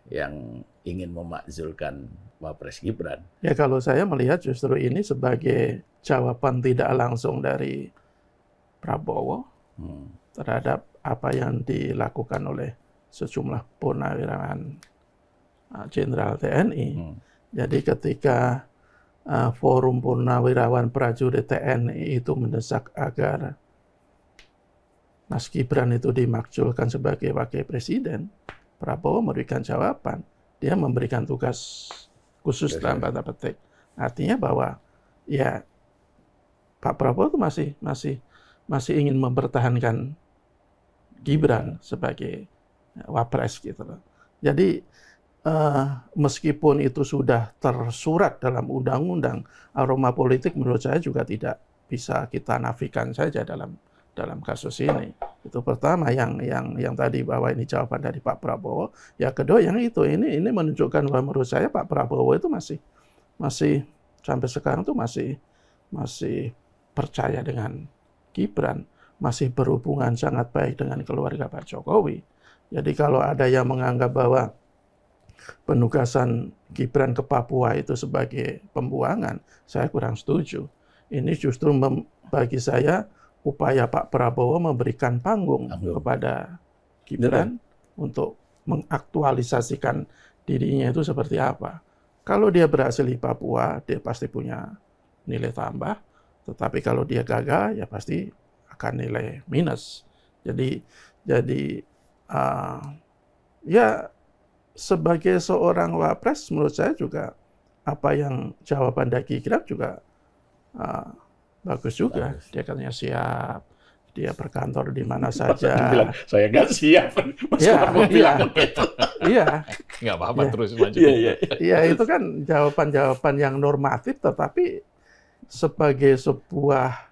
yang ingin memakzulkan Wapres Gibran. Ya kalau saya melihat justru ini sebagai jawaban tidak langsung dari Prabowo terhadap apa yang dilakukan oleh sejumlah Purnawirawan Jenderal TNI. Jadi ketika Forum Purnawirawan Prajurit TNI itu mendesak agar Mas Gibran itu dimakzulkan sebagai wakil presiden, Prabowo memberikan jawaban. Dia memberikan tugas khusus dalam tanda petik. Artinya bahwa ya Pak Prabowo itu masih ingin mempertahankan Gibran sebagai wapres gitu loh. Jadi meskipun itu sudah tersurat dalam undang-undang, aroma politik menurut saya juga tidak bisa kita nafikan saja dalam kasus ini. Itu pertama yang tadi bahwa ini jawaban dari Pak Prabowo. Ya kedua yang itu ini menunjukkan bahwa menurut saya Pak Prabowo itu masih sampai sekarang tuh masih percaya dengan Gibran, masih berhubungan sangat baik dengan keluarga Pak Jokowi. Jadi kalau ada yang menganggap bahwa penugasan Gibran ke Papua itu sebagai pembuangan, saya kurang setuju. Ini justru bagi saya upaya Pak Prabowo memberikan panggung kepada Gibran untuk mengaktualisasikan dirinya itu seperti apa. Kalau dia berhasil di Papua, dia pasti punya nilai tambah. Tetapi kalau dia gagal, ya pasti akan nilai minus. Jadi ya sebagai seorang wapres, menurut saya juga apa yang jawaban dari Gibran juga bagus juga. Bagus. Dia katanya siap, dia berkantor di mana saja. Bilang, saya nggak siap. Iya. Nggak apa-apa, terus maju. Iya, itu kan jawaban-jawaban yang normatif, tetapi sebagai sebuah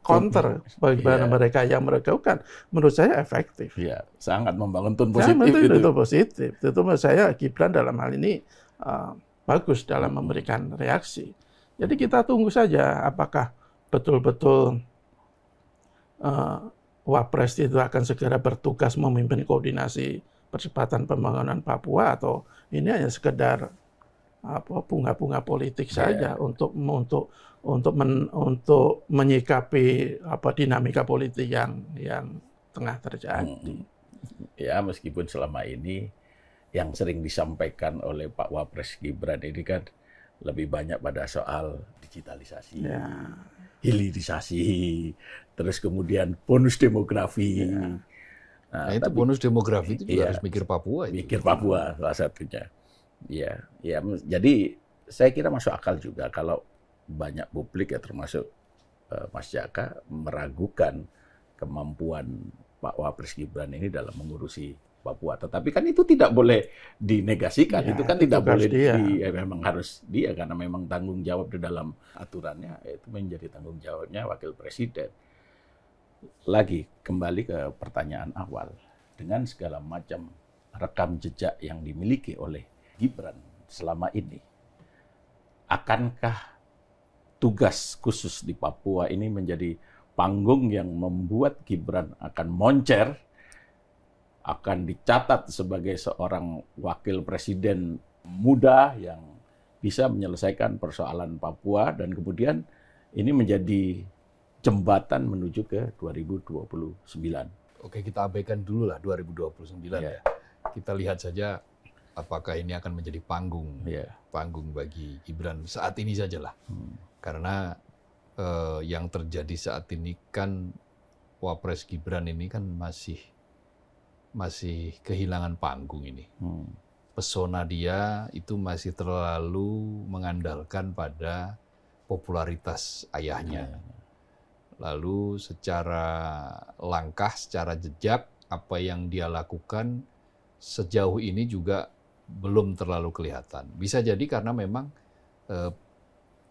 counter bagi mereka yang meragukan, menurut saya efektif. Iya, sangat membangun tone positif. Itu positif. Itu menurut saya Gibran dalam hal ini bagus dalam memberikan reaksi. Jadi kita tunggu saja apakah betul-betul Wapres itu akan segera bertugas memimpin koordinasi percepatan pembangunan Papua, atau ini hanya sekedar bunga-bunga politik saja untuk menyikapi dinamika politik yang tengah terjadi. Ya, meskipun selama ini yang sering disampaikan oleh Pak Wapres Gibran ini kan lebih banyak pada soal digitalisasi, hilirisasi, terus kemudian bonus demografi. Nah, itu bonus demografi itu juga harus mikir Papua. Mikir Papua salah satunya. Ya, jadi saya kira masuk akal juga kalau banyak publik ya termasuk Mas Jaka meragukan kemampuan Pak Wapres Gibran ini dalam mengurusi Papua. Tetapi kan itu tidak boleh dinegasikan, itu kan tidak boleh memang harus dia, karena memang tanggung jawab di dalam aturannya itu menjadi tanggung jawabnya Wakil Presiden. Lagi kembali ke pertanyaan awal, dengan segala macam rekam jejak yang dimiliki oleh Gibran selama ini, akankah tugas khusus di Papua ini menjadi panggung yang membuat Gibran akan moncer, akan dicatat sebagai seorang wakil presiden muda yang bisa menyelesaikan persoalan Papua, dan kemudian ini menjadi jembatan menuju ke 2029. Oke, kita abaikan dulu lah 2029 ya. Kita lihat saja apakah ini akan menjadi panggung bagi Gibran saat ini sajalah. Karena yang terjadi saat ini kan Wapres Gibran ini kan masih kehilangan panggung ini. Pesona dia itu masih terlalu mengandalkan pada popularitas ayahnya. Lalu secara langkah, secara jejak, apa yang dia lakukan sejauh ini juga belum terlalu kelihatan. Bisa jadi karena memang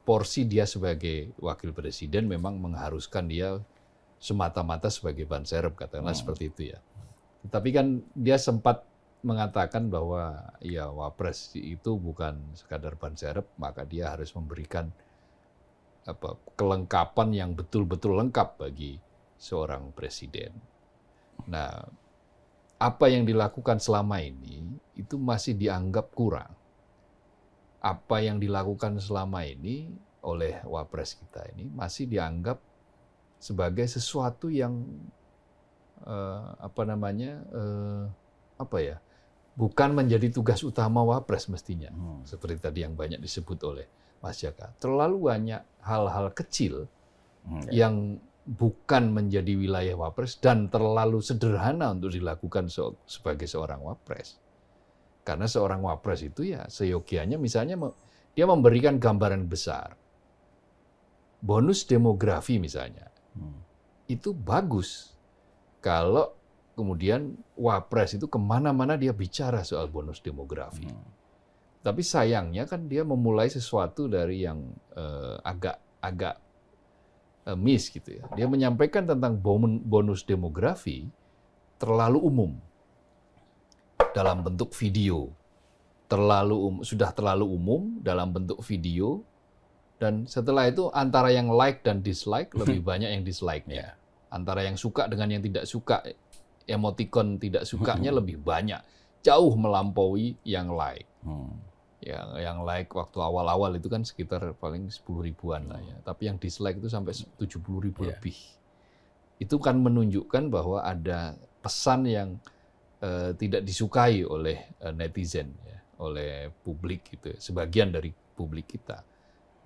porsi dia sebagai wakil presiden memang mengharuskan dia semata-mata sebagai ban serep, katakanlah seperti itu ya. Tetapi kan dia sempat mengatakan bahwa ya Wapres itu bukan sekadar ban serep, maka dia harus memberikan kelengkapan yang betul-betul lengkap bagi seorang presiden. Nah, apa yang dilakukan selama ini itu masih dianggap kurang. Apa yang dilakukan selama ini oleh Wapres kita ini masih dianggap sebagai sesuatu yang bukan menjadi tugas utama Wapres mestinya. Seperti tadi yang banyak disebut oleh Mas Jaka. Terlalu banyak hal-hal kecil yang bukan menjadi wilayah wapres dan terlalu sederhana untuk dilakukan sebagai seorang wapres. Karena seorang wapres itu ya seyogianya misalnya dia memberikan gambaran besar. Bonus demografi misalnya. Itu bagus kalau kemudian wapres itu kemana-mana dia bicara soal bonus demografi. Tapi sayangnya kan dia memulai sesuatu dari yang agak miss gitu ya. Dia menyampaikan tentang bonus demografi terlalu umum dalam bentuk video, sudah terlalu umum dalam bentuk video, dan setelah itu antara yang like dan dislike lebih banyak yang dislike-nya. Antara yang suka dengan yang tidak suka, emoticon tidak sukanya lebih banyak, jauh melampaui yang like. Yang like waktu awal-awal itu kan sekitar paling 10 ribuan lah ya. Tapi yang dislike itu sampai 70 ribu lebih. Itu kan menunjukkan bahwa ada pesan yang tidak disukai oleh netizen, ya, oleh publik gitu, sebagian dari publik kita.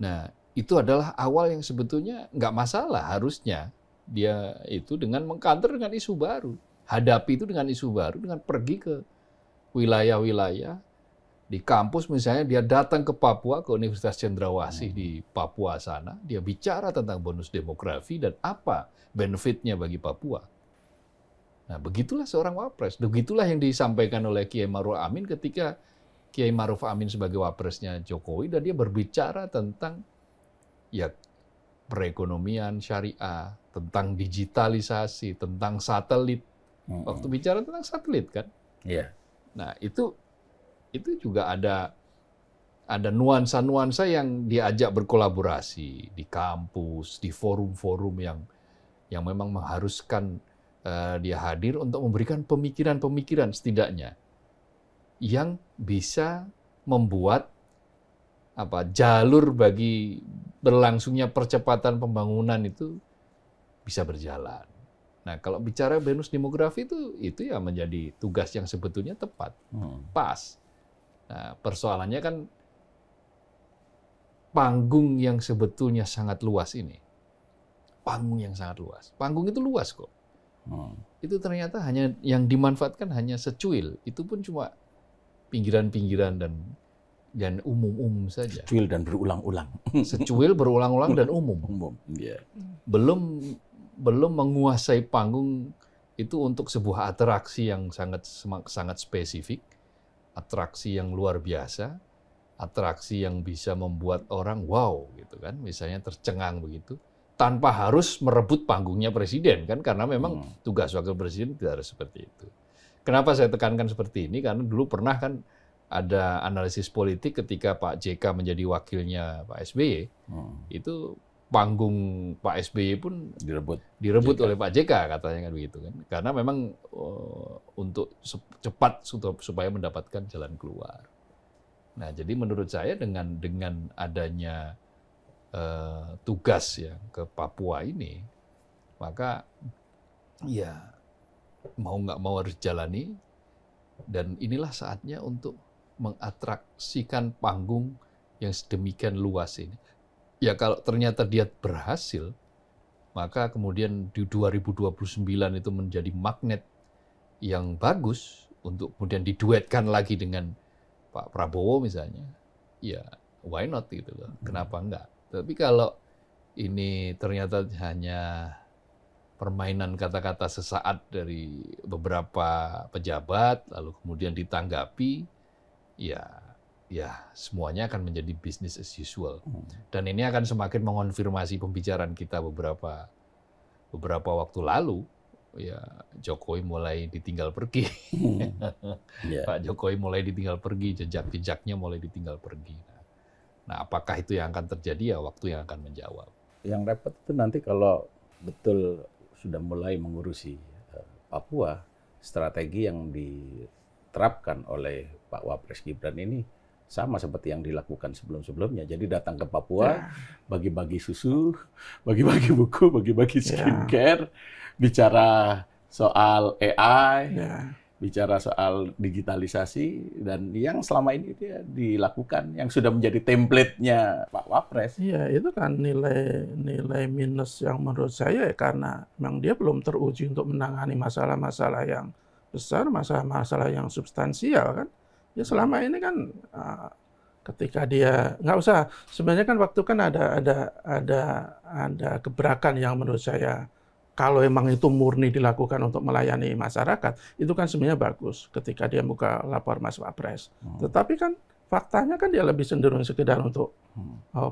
Nah, itu adalah awal yang sebetulnya nggak masalah harusnya dia itu dengan mengcounter dengan isu baru. Hadapi itu dengan isu baru, dengan pergi ke wilayah-wilayah. Di kampus misalnya dia datang ke Papua, ke Universitas Cendrawasih di Papua sana, dia bicara tentang bonus demografi dan apa benefitnya bagi Papua. Nah, begitulah seorang wapres. Begitulah yang disampaikan oleh Kiai Ma'ruf Amin ketika Kiai Ma'ruf Amin sebagai wapresnya Jokowi, dan dia berbicara tentang ya perekonomian syariah, tentang digitalisasi, tentang satelit. Waktu bicara tentang satelit kan. Nah, itu juga ada nuansa-nuansa yang diajak berkolaborasi di kampus, di forum-forum yang memang mengharuskan dia hadir untuk memberikan pemikiran-pemikiran setidaknya yang bisa membuat jalur bagi berlangsungnya percepatan pembangunan itu bisa berjalan. Nah, kalau bicara bonus demografi itu ya menjadi tugas yang sebetulnya tepat, pas. Nah, persoalannya kan panggung yang sebetulnya sangat luas ini. Panggung yang sangat luas. Panggung itu luas kok. Itu ternyata hanya yang dimanfaatkan hanya secuil. Itu pun cuma pinggiran-pinggiran dan umum-umum saja. Secuil dan berulang-ulang. Secuil, berulang-ulang dan umum. Belum menguasai panggung itu untuk sebuah atraksi yang sangat spesifik. Atraksi yang luar biasa, atraksi yang bisa membuat orang wow gitu kan, misalnya tercengang begitu, tanpa harus merebut panggungnya presiden kan, karena memang tugas wakil presiden tidak harus seperti itu. Kenapa saya tekankan seperti ini? Karena dulu pernah kan ada analisis politik ketika Pak JK menjadi wakilnya Pak SBY, itu panggung Pak SBY pun direbut oleh Pak JK katanya kan begitu kan, karena memang untuk cepat supaya mendapatkan jalan keluar. Nah, jadi menurut saya dengan adanya tugas ya ke Papua ini, maka ya mau nggak mau harus jalani, dan inilah saatnya untuk mengatraksikan panggung yang sedemikian luas ini. Ya kalau ternyata dia berhasil, maka kemudian di 2029 itu menjadi magnet yang bagus untuk kemudian diduetkan lagi dengan Pak Prabowo misalnya. Ya, why not gitu loh. Kenapa enggak? Tapi kalau ini ternyata hanya permainan kata-kata sesaat dari beberapa pejabat, lalu kemudian ditanggapi, ya semuanya akan menjadi business as usual. Dan ini akan semakin mengonfirmasi pembicaraan kita beberapa waktu lalu. Ya, Jokowi mulai ditinggal pergi. Pak Jokowi mulai ditinggal pergi, jejak-jejaknya mulai ditinggal pergi. Nah, apakah itu yang akan terjadi? Ya, waktu yang akan menjawab. Yang repot itu nanti kalau betul sudah mulai mengurusi Papua, strategi yang diterapkan oleh Pak Wapres Gibran ini sama seperti yang dilakukan sebelum-sebelumnya. Jadi datang ke Papua, bagi-bagi susu, bagi-bagi buku, bagi-bagi skincare, bicara soal AI, bicara soal digitalisasi dan yang selama ini dia dilakukan, yang sudah menjadi template-nya Pak Wapres. Iya, itu kan nilai minus yang menurut saya ya, karena memang dia belum teruji untuk menangani masalah-masalah yang besar, masalah-masalah yang substansial kan. Ya selama ini kan ketika dia nggak usah, sebenarnya kan waktu kan ada gebrakan yang menurut saya kalau emang itu murni dilakukan untuk melayani masyarakat, itu kan sebenarnya bagus ketika dia buka lapor Mas Wapres. Tetapi kan faktanya kan dia lebih cenderung sekedar untuk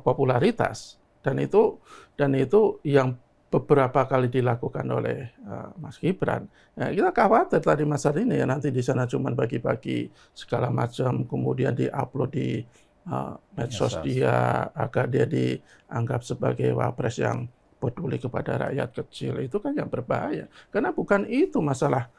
popularitas, dan itu yang beberapa kali dilakukan oleh Mas Gibran. Ya, kita khawatir tadi Mas ini ya nanti di sana cuma bagi-bagi segala macam, kemudian diupload di medsos dia agar dia dianggap sebagai Wapres yang peduli kepada rakyat kecil. Itu kan yang berbahaya. Karena bukan itu masalah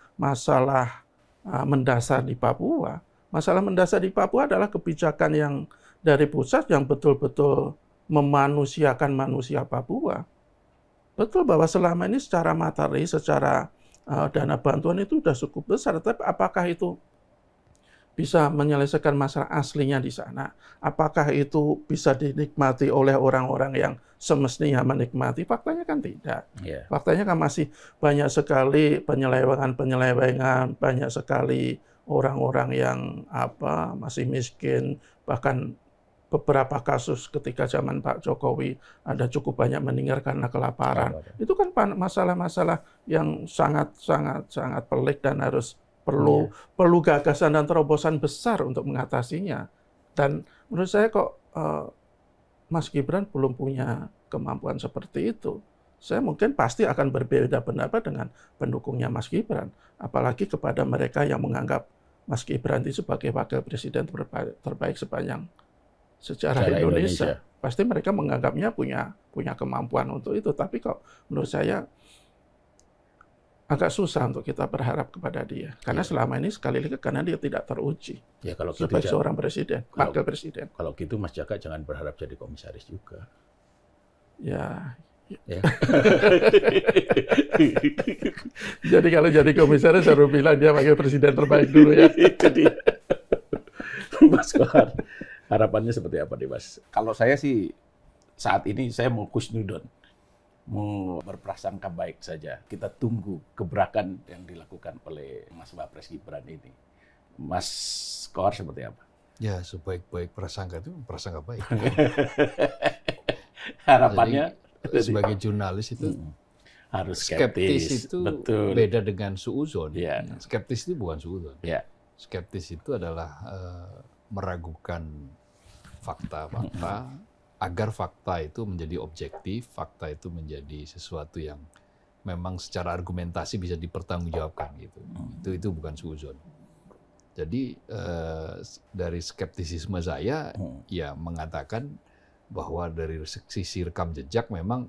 mendasar di Papua. Masalah mendasar di Papua adalah kebijakan yang dari pusat yang betul-betul memanusiakan manusia Papua. Betul bahwa selama ini secara materi, secara dana bantuan itu sudah cukup besar. Tapi apakah itu bisa menyelesaikan masalah aslinya di sana? Apakah itu bisa dinikmati oleh orang-orang yang semestinya menikmati? Faktanya kan tidak. Yeah. Faktanya kan masih banyak sekali penyelewengan, banyak sekali orang-orang yang masih miskin, bahkan beberapa kasus ketika zaman Pak Jokowi ada cukup banyak meninggal karena kelaparan. Itu kan masalah-masalah yang sangat pelik dan harus perlu gagasan dan terobosan besar untuk mengatasinya. Dan menurut saya kok Mas Gibran belum punya kemampuan seperti itu. Saya mungkin pasti akan berbeda pendapat dengan pendukungnya Mas Gibran. Apalagi kepada mereka yang menganggap Mas Gibran itu sebagai wakil presiden terbaik sepanjang sejarah Indonesia. Pasti mereka menganggapnya punya kemampuan untuk itu. Tapi kok menurut saya agak susah untuk kita berharap kepada dia. Karena selama ini sekali lagi karena dia tidak teruji sebagai seorang presiden, wakil presiden. Kalau gitu Mas Jaka jangan berharap jadi komisaris juga. Ya. Jadi kalau jadi komisaris harus bilang dia wakil presiden terbaik dulu ya. Jadi Mas Kohar, harapannya seperti apa nih Mas? Kalau saya sih saat ini saya mau kusnudon, mau berprasangka baik saja. Kita tunggu gebrakan yang dilakukan oleh Mas Wapres Gibran ini. Mas Kohar seperti apa? Ya, sebaik-baik prasangka itu prasangka baik. Harapannya jadi, sebagai jurnalis itu harus skeptis itu betul. Beda dengan suuzon. Yeah. Skeptis itu bukan suuzon. Yeah. Skeptis itu adalah meragukan fakta-fakta agar fakta itu menjadi objektif, fakta itu menjadi sesuatu yang memang secara argumentasi bisa dipertanggungjawabkan gitu. Itu bukan suuzon. Jadi dari skeptisisme saya ya mengatakan bahwa dari sisi rekam jejak memang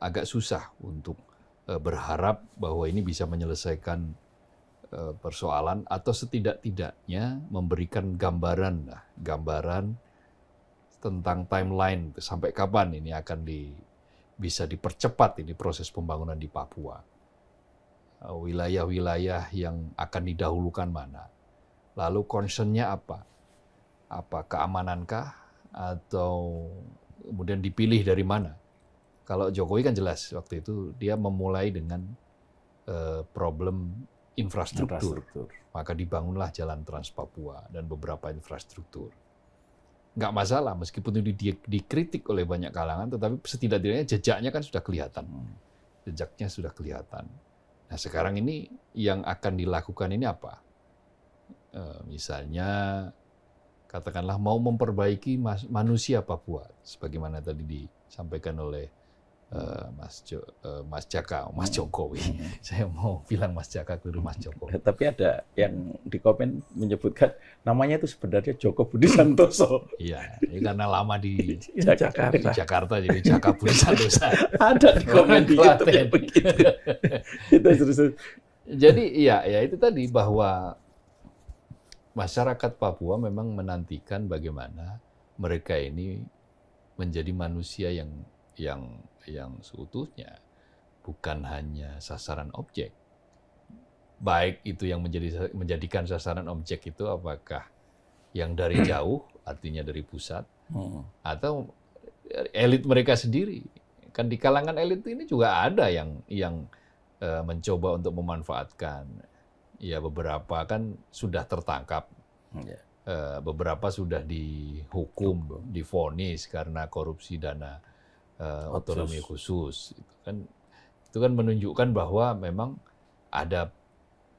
agak susah untuk berharap bahwa ini bisa menyelesaikan persoalan atau setidak-tidaknya memberikan gambaran tentang timeline sampai kapan ini akan bisa dipercepat ini proses pembangunan di Papua. Wilayah-wilayah yang akan didahulukan mana? Lalu concern-nya apa? Apa keamanankah atau kemudian dipilih dari mana? Kalau Jokowi kan jelas waktu itu dia memulai dengan problem infrastruktur. Maka dibangunlah jalan Trans Papua dan beberapa infrastruktur. Nggak masalah meskipun itu dikritik oleh banyak kalangan, tetapi setidak-tidaknya jejaknya kan sudah kelihatan. Jejaknya sudah kelihatan. Nah sekarang ini yang akan dilakukan ini apa? Misalnya katakanlah mau memperbaiki manusia Papua, sebagaimana tadi disampaikan oleh Mas Jaka, Mas Jokowi. Saya mau bilang Mas Jaka keliru Mas Jokowi. Tapi ada yang di komen menyebutkan namanya itu sebenarnya Joko Budi Santoso. Iya, ini karena lama di Jakarta jadi Jaka Budi Santoso. Ada di komen di YouTube yang begitu. Jadi ya itu tadi bahwa masyarakat Papua memang menantikan bagaimana mereka ini menjadi manusia yang seutuhnya, bukan hanya sasaran objek. baik itu yang menjadikan sasaran objek itu apakah yang dari jauh, artinya dari pusat, atau elit mereka sendiri. Kan di kalangan elit ini juga ada yang mencoba untuk memanfaatkan. Ya beberapa kan sudah tertangkap, beberapa sudah dihukum, divonis karena korupsi dana otonomi khusus. Itu kan menunjukkan bahwa memang ada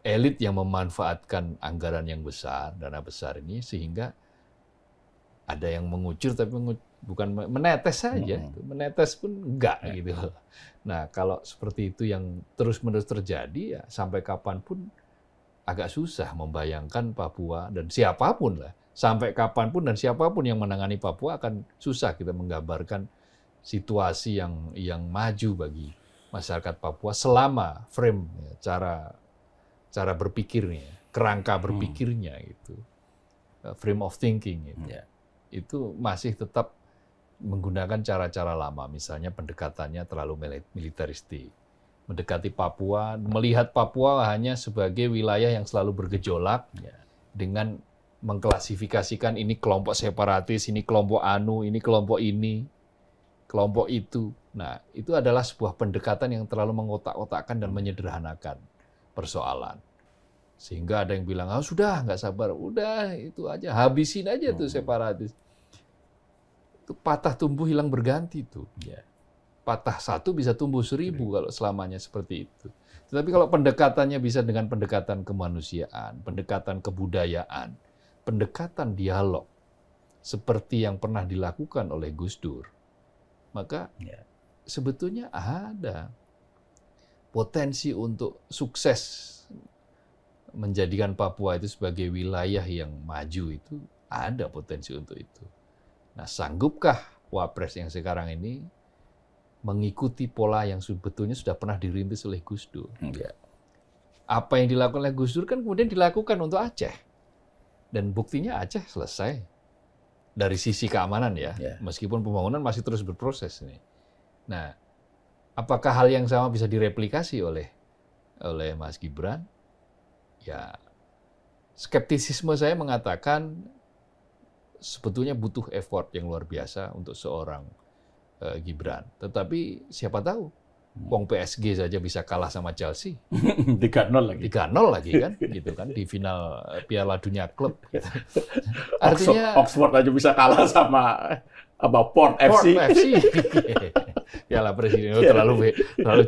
elit yang memanfaatkan anggaran yang besar, dana besar ini, sehingga ada yang mengucur tapi bukan menetes saja, menetes pun enggak gitu. Nah kalau seperti itu yang terus-menerus terjadi, ya sampai kapanpun agak susah membayangkan Papua dan siapapun lah, sampai kapanpun dan siapapun yang menangani Papua akan susah kita menggambarkan situasi yang maju bagi masyarakat Papua selama frame cara berpikirnya, kerangka berpikirnya itu, frame of thinking itu masih tetap menggunakan cara-cara lama, misalnya pendekatannya terlalu militeristik, mendekati Papua, melihat Papua hanya sebagai wilayah yang selalu bergejolak dengan mengklasifikasikan ini kelompok separatis, ini kelompok anu, ini kelompok ini, kelompok itu. Nah, itu adalah sebuah pendekatan yang terlalu mengotak-otakkan dan menyederhanakan persoalan. Sehingga ada yang bilang, sudah, nggak sabar. Udah, itu aja. Habisin aja tuh separatis. Itu patah tumbuh hilang berganti tuh. Patah satu bisa tumbuh 1000 kalau selamanya seperti itu. Tetapi kalau pendekatannya bisa dengan pendekatan kemanusiaan, pendekatan kebudayaan, pendekatan dialog, seperti yang pernah dilakukan oleh Gus Dur, maka sebetulnya ada potensi untuk sukses menjadikan Papua itu sebagai wilayah yang maju, itu ada potensi untuk itu. Nah, sanggupkah Wapres yang sekarang ini mengikuti pola yang sebetulnya sudah pernah dirintis oleh Gus Dur? Apa yang dilakukan oleh Gus Dur kan kemudian dilakukan untuk Aceh. Dan buktinya Aceh selesai. Dari sisi keamanan ya. Meskipun pembangunan masih terus berproses ini. Nah, apakah hal yang sama bisa direplikasi oleh Mas Gibran? Ya, skeptisisme saya mengatakan sebetulnya butuh effort yang luar biasa untuk seorang Gibran. Tetapi siapa tahu, wong PSG saja bisa kalah sama Chelsea. 3-0 lagi. 3-0 lagi kan, gitu kan di final Piala Dunia Klub. Gitu. Artinya Oxford aja bisa kalah sama Port FC. Piala Presiden terlalu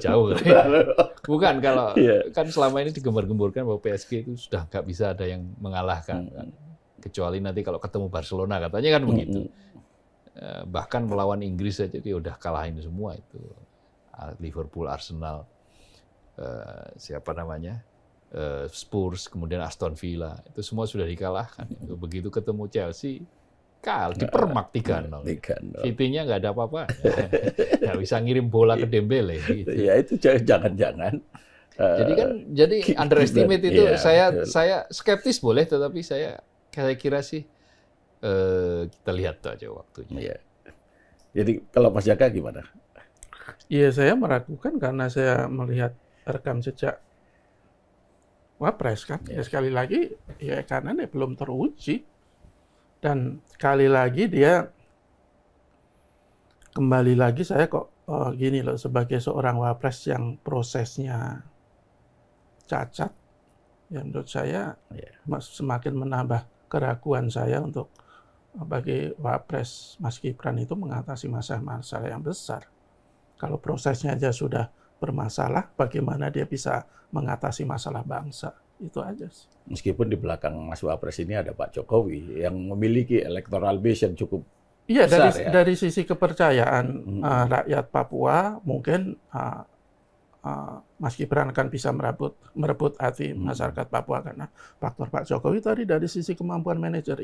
jauh. Bukan, kalau kan selama ini digembar-gemburkan bahwa PSG itu sudah nggak bisa ada yang mengalahkan, kan. Kecuali nanti kalau ketemu Barcelona, katanya kan begitu. Bahkan melawan Inggris saja dia udah kalahin semua itu. Liverpool, Arsenal, siapa namanya, Spurs, kemudian Aston Villa, itu semua sudah dikalahkan. Begitu ketemu Chelsea, dipermak 3-0. City-nya nggak ada apa-apa. Nggak bisa ngirim bola ke Dembele. Gitu. Ya itu jangan-jangan. Jadi underestimate itu saya skeptis boleh, tetapi saya kira sih kita lihat aja waktunya. Jadi kalau Mas Jaka gimana? Iya, saya meragukan karena saya melihat rekam jejak Wapres kan. Ya sekali lagi ya karena dia belum teruji. Dan sekali lagi dia kembali lagi saya kok gini loh, sebagai seorang Wapres yang prosesnya cacat, ya menurut saya semakin menambah keraguan saya untuk bagi Wapres Mas Gibran itu mengatasi masalah-masalah yang besar. Kalau prosesnya aja sudah bermasalah, bagaimana dia bisa mengatasi masalah bangsa? Itu aja sih. Meskipun di belakang Mas Wapres ini ada Pak Jokowi yang memiliki electoral base yang cukup besar. Dari sisi kepercayaan rakyat Papua, mungkin Mas Gibran akan bisa merebut hati masyarakat Papua karena faktor Pak Jokowi tadi dari sisi kemampuan manajer,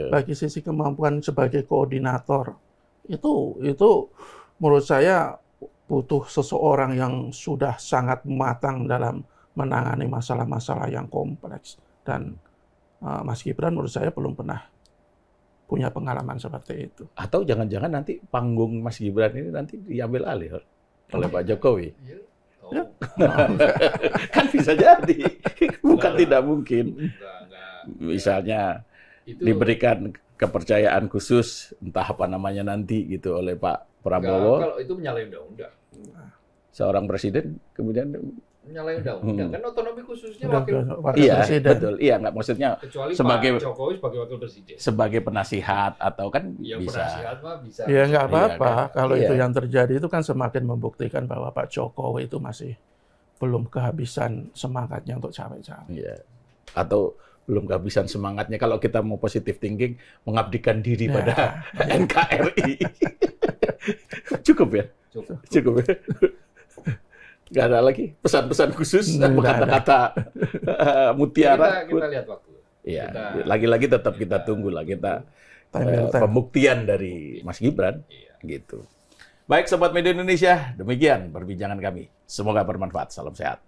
bagi sisi kemampuan sebagai koordinator itu menurut saya butuh seseorang yang sudah sangat matang dalam menangani masalah-masalah yang kompleks, dan Mas Gibran menurut saya belum pernah punya pengalaman seperti itu. Atau jangan-jangan nanti panggung Mas Gibran ini nanti diambil alih oleh Pak Jokowi. Kan bisa jadi, bukan tidak mungkin. Enggak. Misalnya Itu diberikan kepercayaan khusus, entah apa namanya nanti gitu oleh Pak enggak, Prabowo, kalau itu menyalahi undang-undang. seorang presiden, kemudian Menyalahi undang-undang. Kan otonomi khususnya Wakil iya presiden. betul, iya nggak maksudnya kecuali sebagai- Pak Jokowi sebagai wakil presiden. sebagai penasihat atau kan Yang bisa. penasihat mah bisa. Ya nggak apa-apa. Iya, kan? Kalau Iya. itu yang terjadi itu kan semakin membuktikan bahwa Pak Jokowi itu masih belum kehabisan semangatnya untuk cawe-cawe. Iya. Atau belum kehabisan semangatnya kalau kita mau positive thinking, mengabdikan diri Ya. pada NKRI. Cukup ya? Cukup ya? Nggak ada lagi pesan-pesan khusus, Nggak ada. kata-kata mutiara. Kita lihat waktu. Iya, Kita- lagi-lagi tetap kita tunggu lah kita Time will tell. pembuktian dari Mas Gibran, Iya. gitu. Baik, Sobat Media Indonesia, demikian perbincangan kami. Semoga bermanfaat. Salam sehat.